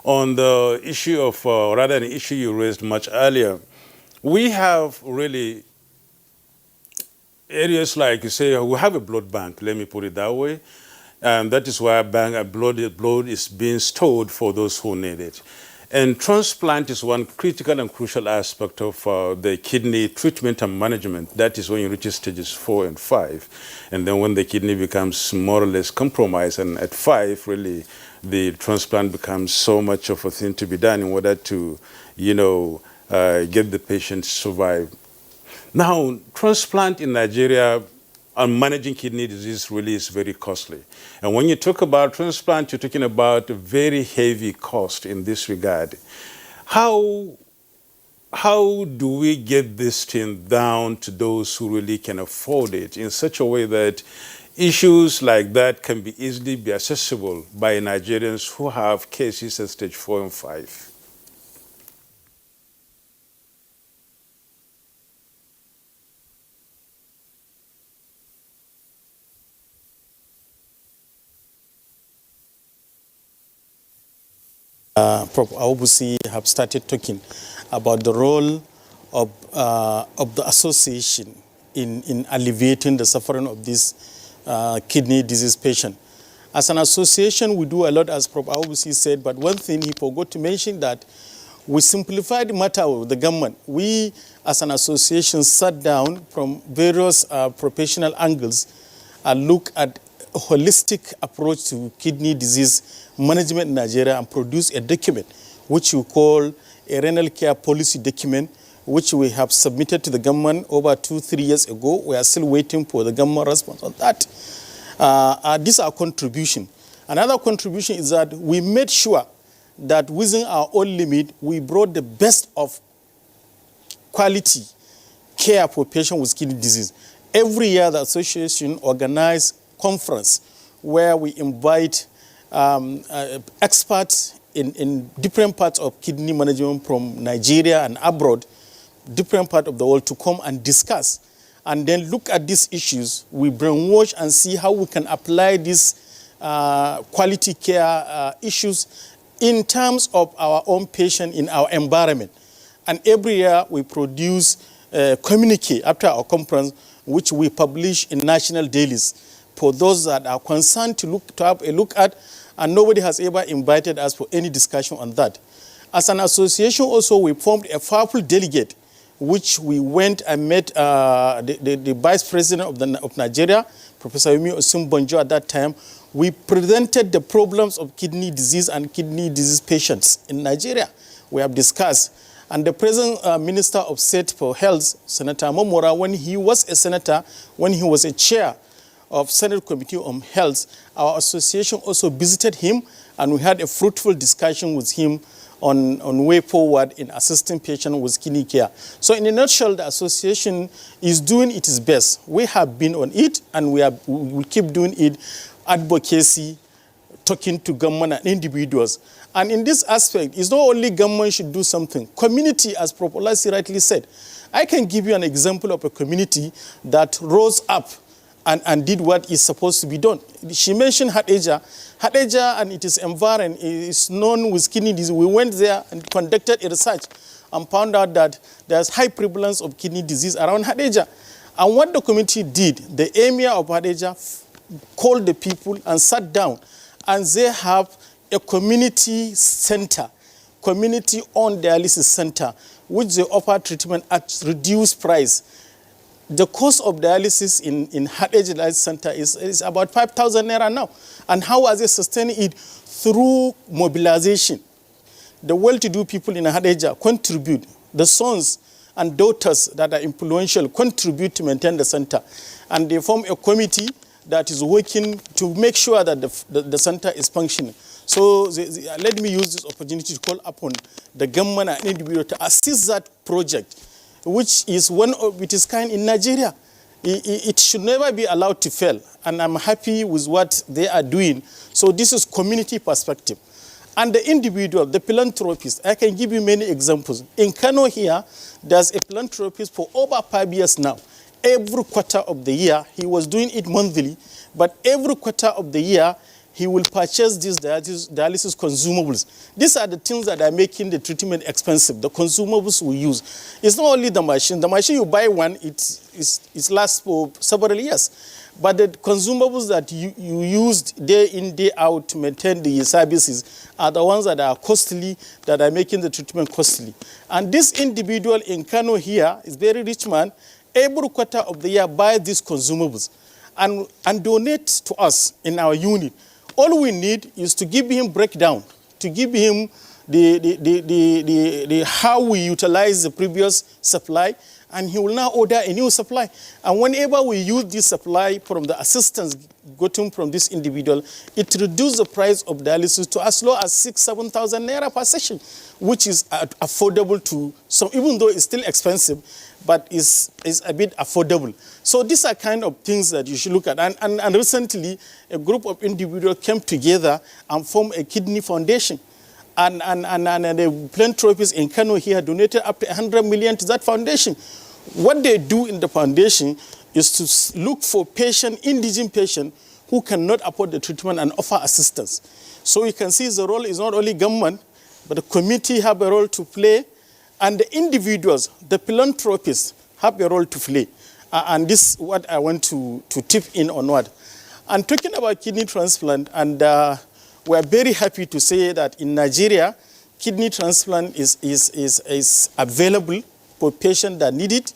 Speaker 14: on the issue of, rather an issue you raised much earlier. We have really areas like, you say, we have a blood bank, let me put it that way, and that is why blood is being stored for those who need it. And transplant is one critical and crucial aspect of the kidney treatment and management. That is when you reach stages 4 and 5. And then when the kidney becomes more or less compromised, and at 5, really, the transplant becomes so much of a thing to be done in order to, get the patient to survive. Now, transplant in Nigeria and managing kidney disease really is very costly. And when you talk about transplant, you're talking about a very heavy cost in this regard. How do we get this thing down to those who really can afford it in such a way that issues like that can be easily be accessible by Nigerians who have cases at stage 4 and 5?
Speaker 1: Prof. Awubusi have started talking about the role of the association in alleviating the suffering of this kidney disease patient. As an association, we do a lot, as Prof. Awubusi said, but one thing he forgot to mention that we simplified the matter with the government. We, as an association, sat down from various professional angles and look at a holistic approach to kidney disease management in Nigeria and produce a document which we call a renal care policy document, which we have submitted to the government over 2-3 years ago. We are still waiting for the government response on that. This is our contribution. Another contribution is that we made sure that within our own limit, we brought the best of quality care for patients with kidney disease. Every year, the association organizes conference where we invite experts in different parts of kidney management from Nigeria and abroad, different parts of the world, to come and discuss and then look at these issues. We brainwash and see how we can apply these quality care issues in terms of our own patient in our environment. And every year we produce a communique after our conference, which we publish in national dailies, for those that are concerned to have a look at, and nobody has ever invited us for any discussion on that. As an association also, we formed a powerful delegate, which we went and met the Vice President of Nigeria, Professor Yemi Osunbanjo at that time. We presented the problems of kidney disease and kidney disease patients in Nigeria. We have discussed. And the present Minister of State for Health, Senator Momora, when he was a senator, when he was a chair of Senate Committee on Health, our association also visited him, and we had a fruitful discussion with him on way forward in assisting patients with kidney care. So in a nutshell, the association is doing its best. We have been on it, and we will keep doing it, advocacy, talking to government and individuals. And in this aspect, it's not only government should do something. Community, as Prof. Olasi rightly said, I can give you an example of a community that rose up and did what is supposed to be done. She mentioned Hadeja. Hadeja and its environment is known with kidney disease. We went there and conducted a research and found out that there's high prevalence of kidney disease around Hadeja. And what the community did, the emir of Hadeja called the people and sat down, and they have a community center, community-owned dialysis center, which they offer treatment at reduced price. The cost of dialysis in Hadeja Dialysis Center is about 5,000 naira now. And how are they sustaining it? Through mobilization. The well-to-do people in Hadeja contribute. The sons and daughters that are influential contribute to maintain the center. And they form a committee that is working to make sure that the center is functioning. So let me use this opportunity to call upon the government and individual to assist that project, which is one of its kind in Nigeria. It should never be allowed to fail, and I'm happy with what they are doing. So this is community perspective. And the individual, the philanthropist, I can give you many examples. In Kano here, there's a philanthropist for over 5 years now. Every quarter of the year, he was doing it monthly, but every quarter of the year, he will purchase these dialysis consumables. These are the things that are making the treatment expensive, the consumables we use. It's not only the machine. The machine, you buy one, it lasts for several years. But the consumables that you used day in, day out to maintain the services are the ones that are costly, that are making the treatment costly. And this individual in Kano here is a very rich man. Every quarter of the year, buy these consumables and donate to us in our unit. All we need is to give him breakdown, to give him the how we utilize the previous supply, and he will now order a new supply. And whenever we use this supply from the assistance gotten from this individual, it reduces the price of dialysis to as low as 6,000-7,000 naira per session, which is affordable to some, even though it's still expensive, but is a bit affordable. So these are kind of things that you should look at. And recently, a group of individuals came together and formed a kidney foundation. And the philanthropists in Kano here donated up to 100 million to that foundation. What they do in the foundation is to look for indigent patients who cannot afford the treatment and offer assistance. So you can see the role is not only government, but the community have a role to play, and the individuals, the philanthropists, have a role to play. And this is what I want to tip in onward. And talking about kidney transplant, and we are very happy to say that in Nigeria, kidney transplant is available for patients that need it.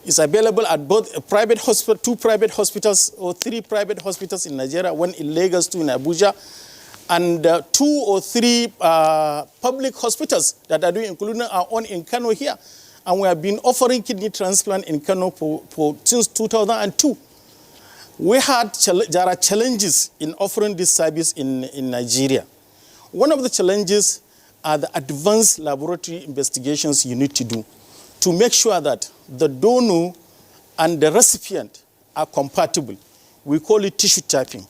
Speaker 1: It's available at both private hospital, 2 private hospitals or 3 private hospitals in Nigeria, 1 in Lagos, 2 in Abuja, and 2 or 3 public hospitals that are doing, including our own in Kano here. And we have been offering kidney transplant in Kano since 2002. There are challenges in offering this service in Nigeria. One of the challenges are the advanced laboratory investigations you need to do to make sure that the donor and the recipient are compatible. We call it tissue typing.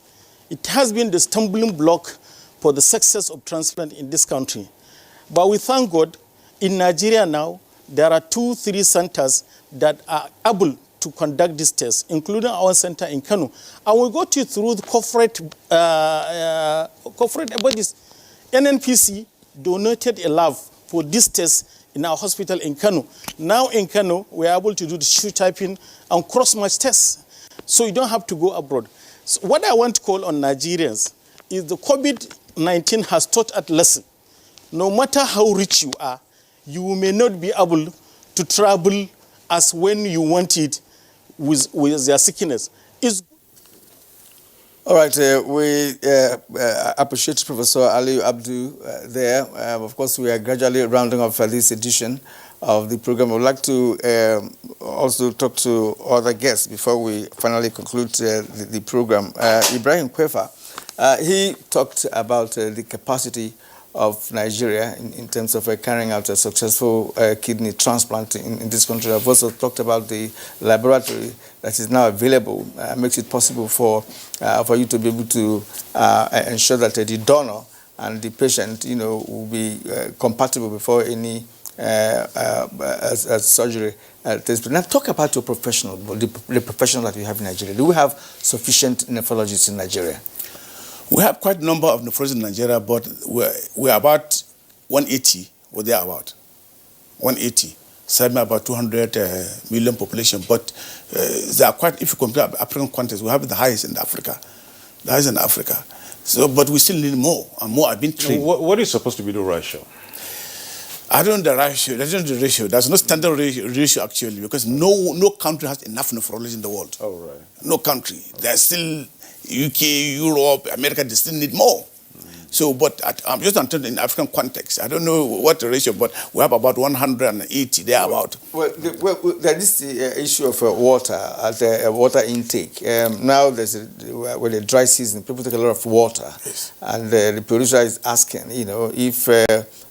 Speaker 1: It has been the stumbling block for the success of transplant in this country. But we thank God, in Nigeria now, there are 2-3 centers that are able to conduct this test, including our center in Kano. I will go to you through the corporate bodies. NNPC donated a lab for this test in our hospital in Kano. Now in Kano, we are able to do the tissue typing and cross-match tests. So you don't have to go abroad. So what I want to call on Nigerians is the COVID-19 has taught us lesson. No matter how rich you are, you may not be able to travel as when you want it with their sickness.
Speaker 12: All right, we appreciate Professor Ali Abdu there. Of course, we are gradually rounding off this edition of the program. I would like to also talk to other guests before we finally conclude the program. Ibrahim Kwefa, he talked about the capacity of Nigeria in terms of carrying out a successful kidney transplant in this country. I've also talked about the laboratory that is now available, makes it possible for you to be able to ensure that the donor and the patient, will be compatible before any surgery takes place. Now, talk about your professional, the professional that you have in Nigeria. Do we have sufficient nephrologists in Nigeria?
Speaker 15: We have quite a number of nephrologists in Nigeria, but we're about 180, or thereabout. 180. Some about 200 million population, but they are quite, if you compare African countries, we have the highest in Africa. The highest in Africa. So, but we still need more, and more have been trained.
Speaker 14: What is supposed to be the ratio?
Speaker 15: I don't know the ratio. That's not the ratio. There's no standard ratio actually, because no country has enough nephrologists in the world.
Speaker 14: Oh, right.
Speaker 15: No country. There's still UK, Europe, America, they still need more. So, but I'm just in African context. I don't know what the ratio, but we have about 180 thereabout.
Speaker 12: Well, there is the issue of water, water intake. Now there's a dry season, people take a lot of water.
Speaker 15: Yes.
Speaker 12: And the producer is asking, if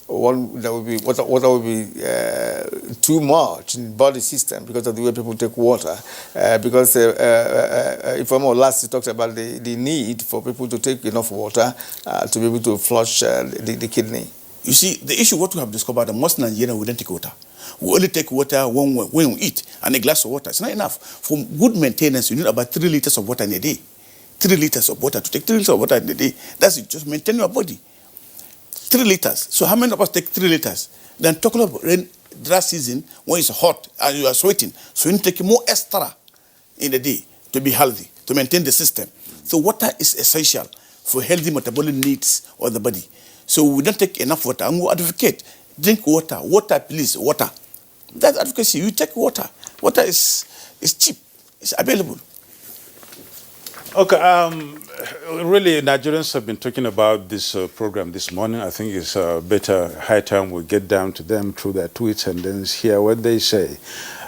Speaker 12: water will be too much in the body system because of the way people take water. Because if last he talked about the need for people to take enough water to be able to flush the kidney.
Speaker 15: You see, the issue what we have discovered, most Nigerians we don't take water. We only take water when we eat, and a glass of water. It's not enough. For good maintenance, you need about 3 liters of water in a day. 3 liters of water. To take 3 liters of water in a day, that's it. Just maintain your body. 3 liters. So how many of us take 3 liters? Then talking about dry season, when it's hot and you are sweating, so you need to take more extra in a day to be healthy, to maintain the system. So water is essential for healthy metabolic needs of the body. So we don't take enough water, and we advocate, drink water, water please, water. That's advocacy. You take water. Water is cheap. It's available.
Speaker 14: Okay, really, Nigerians have been talking about this program this morning. I think it's better high time we get down to them through their tweets and then hear what they say.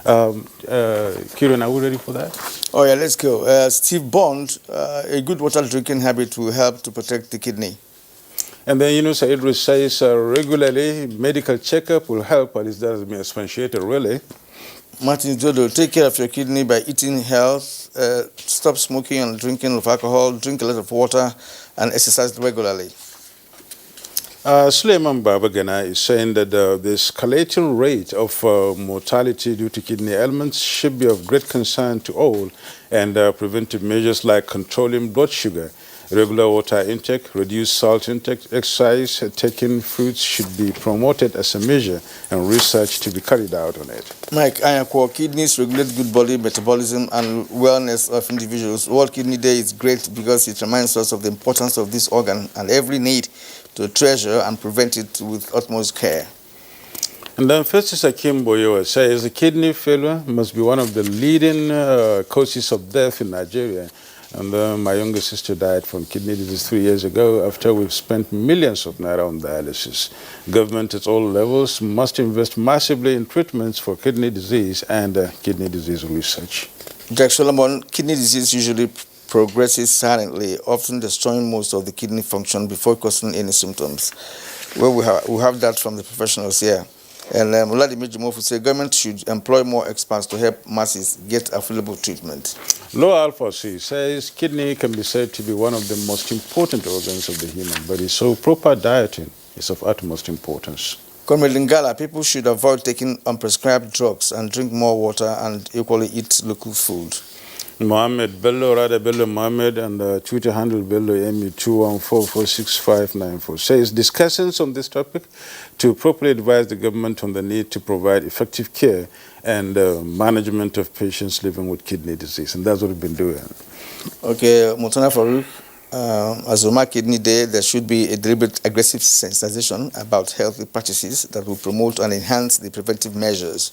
Speaker 14: Kieran, are we ready for that?
Speaker 12: Oh yeah, let's go. Steve Bond, a good water drinking habit will help to protect the kidney.
Speaker 14: And then, Idris says regularly, medical checkup will help, but it doesn't mean expatiated really.
Speaker 12: Martin Dodo, take care of your kidney by eating health, stop smoking and drinking of alcohol, drink a lot of water, and exercise regularly.
Speaker 14: Suleiman Babagana is saying that the escalating rate of mortality due to kidney ailments should be of great concern to all, and preventive measures like controlling blood sugar, regular water intake, reduced salt intake, exercise, taking fruits should be promoted as a measure, and research to be carried out on it.
Speaker 12: Mike Ayakwo, kidneys regulate good body metabolism and wellness of individuals. World Kidney Day is great because it reminds us of the importance of this organ and every need to treasure and prevent it with utmost care.
Speaker 14: And then Festus Akim Boyo says kidney failure must be one of the leading causes of death in Nigeria. And my younger sister died from kidney disease 3 years ago after we've spent millions of naira on dialysis. Government at all levels must invest massively in treatments for kidney disease and kidney disease research.
Speaker 12: Jack Solomon, kidney disease usually progresses silently, often destroying most of the kidney function before causing any symptoms. Well, we have that from the professionals here. And Vladimir Jimofu said government should employ more experts to help masses get available treatment.
Speaker 14: Low Alpha C says kidney can be said to be one of the most important organs of the human body, so proper dieting is of utmost importance.
Speaker 12: Comrade Lingala, people should avoid taking unprescribed drugs and drink more water and equally eat local food.
Speaker 14: Mohammed Bello, rather Bello Mohammed, and Twitter handle Bello ME21446594 says discussions on this topic to properly advise the government on the need to provide effective care and management of patients living with kidney disease, and that's what we've been doing.
Speaker 12: Okay, Mutana Farouk, as we mark Kidney Day, there should be a deliberate aggressive sensitization about healthy practices that will promote and enhance the preventive measures.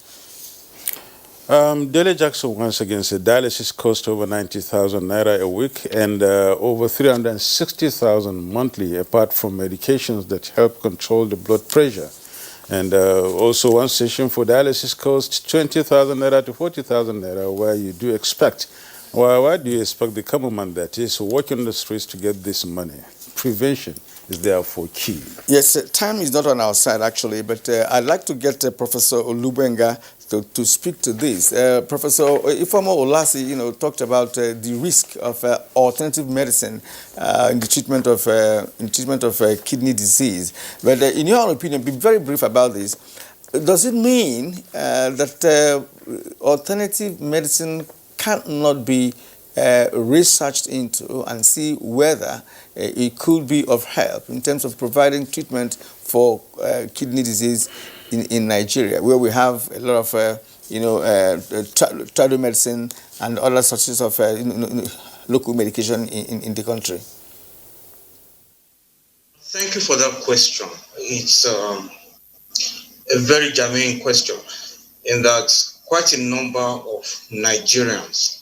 Speaker 14: Dele Jackson once again said dialysis costs over 90,000 naira a week and over 360,000 monthly, apart from medications that help control the blood pressure. And also one session for dialysis costs 20,000 naira to 40,000 naira, where you do expect, why do you expect the common man that is working on the streets to get this money? Prevention is therefore key.
Speaker 12: Yes, time is not on our side actually, but I'd like to get Professor Olubenga to speak to this. Professor Ifeoma Olasi, talked about the risk of alternative medicine in the treatment of kidney disease. But in your opinion, be very brief about this. Does it mean that alternative medicine cannot be researched into and see whether it could be of help in terms of providing treatment for kidney disease in Nigeria, where we have a lot of trado medicine and other sources of local medication in the country?
Speaker 2: Thank you for that question. It's a very germane question, in that quite a number of Nigerians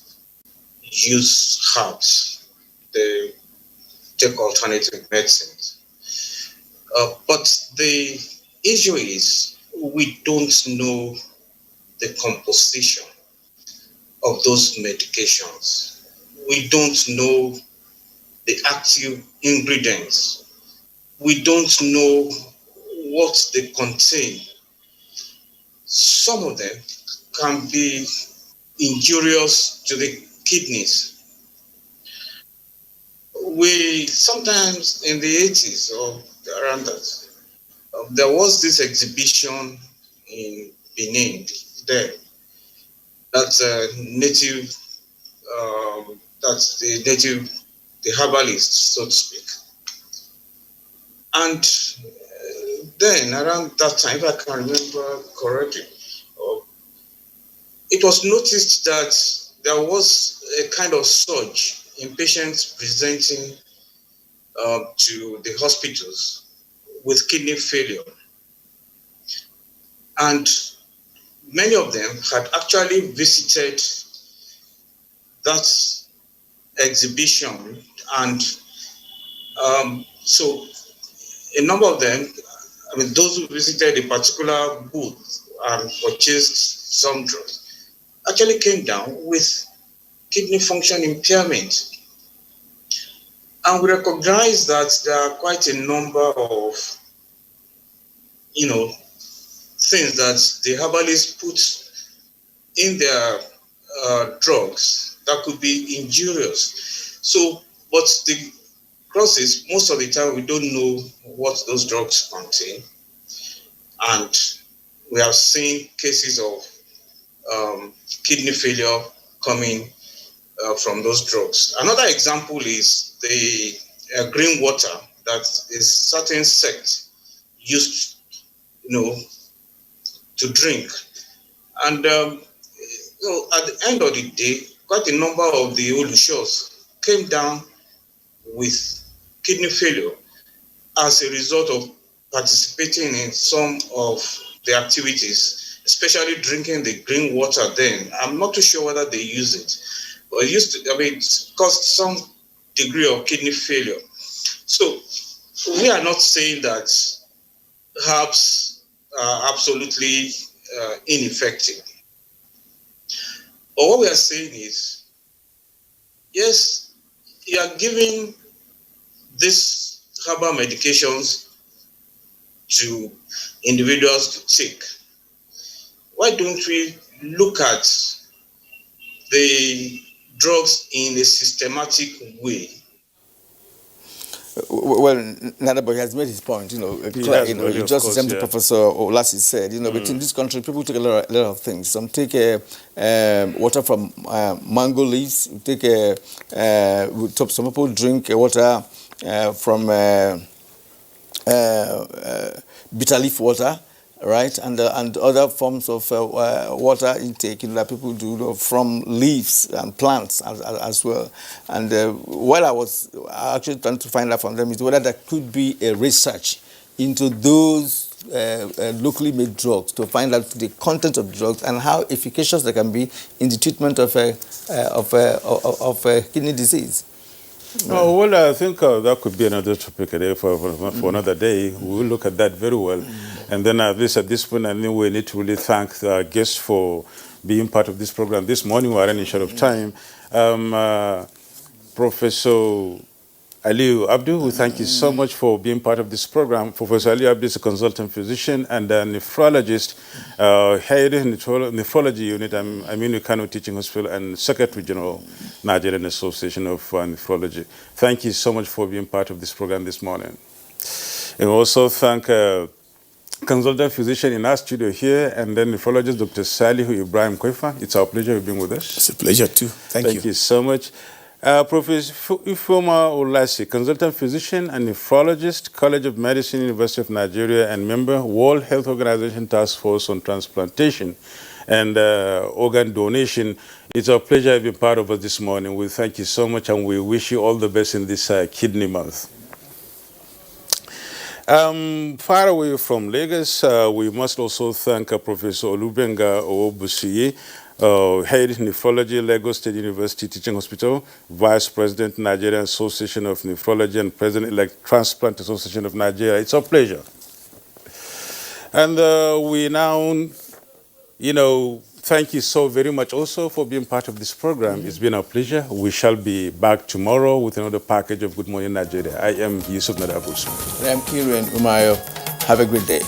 Speaker 2: use herbs. They take alternative medicines. But the issue is we don't know the composition of those medications. We don't know the active ingredients. We don't know what they contain. Some of them can be injurious to the kidneys. We sometimes in the 80s or around that, there was this exhibition in Benin there. That's the herbalist, so to speak. And then around that time, if I can remember correctly, it was noticed that there was a kind of surge in patients presenting to the hospitals with kidney failure. And many of them had actually visited that exhibition. And so a number of them, those who visited a particular booth and purchased some drugs, actually came down with kidney function impairment. And we recognize that there are quite a number of, things that the herbalists put in their drugs that could be injurious. So, but the cross is, most of the time we don't know what those drugs contain. And we have seen cases of kidney failure coming from those drugs. Another example is the green water that a certain sect used, to drink. And at the end of the day, quite a number of the Olushos came down with kidney failure as a result of participating in some of the activities, especially drinking the green water then. I'm not too sure whether they use it, but it caused some degree of kidney failure. So we are not saying that herbs are absolutely ineffective. But what we are saying is, yes, you are giving these herbal medications to individuals to take. Why don't we look at the drugs in a systematic way?
Speaker 12: Well, Nadabo has made his point. Just the same thing Professor Olasi said. But in this country, people take a lot of things. Some take water from mango leaves. Some people drink water from bitter leaf water, right? And other forms of water intake that people do from leaves and plants as well. And what I was actually trying to find out from them is whether there could be a research into those locally made drugs to find out the content of drugs and how efficacious they can be in the treatment of kidney disease.
Speaker 14: Oh, well, I think that could be another topic for another day. We will look at that very well. And then at least at this point, I think we need to really thank our guests for being part of this program. This morning, we are running short of time. Professor Aliyu Abdu, we thank you so much for being part of this program. Professor Aliyu Abdu is a consultant physician and a nephrologist, head of nephrology unit, Aminu Kano Teaching Hospital, and Secretary General, Nigerian Association of Nephrology. Thank you so much for being part of this program this morning. And also thank consultant physician in our studio here, and then nephrologist Dr. Salihu Ibrahim Koifa. It's our pleasure you've been with us.
Speaker 15: It's a pleasure too. Thank you
Speaker 14: so much. Professor Ifeoma Olasi, consultant physician and nephrologist, College of Medicine, University of Nigeria, and member, World Health Organization Task Force on Transplantation and Organ Donation. It's our pleasure to be part of us this morning. We thank you so much, and we wish you all the best in this Kidney Month. Far away from Lagos, we must also thank Professor Olubenga Owobusiye, Head Nephrology, Lagos State University Teaching Hospital, Vice President, Nigerian Association of Nephrology, and President-elect Transplant Association of Nigeria. It's our pleasure. And we now, thank you so very much also for being part of this program. It's been a pleasure. We shall be back tomorrow with another package of Good Morning Nigeria. I am Yusuf Nadabus.
Speaker 12: I am Kiran Umayo. Have a great day.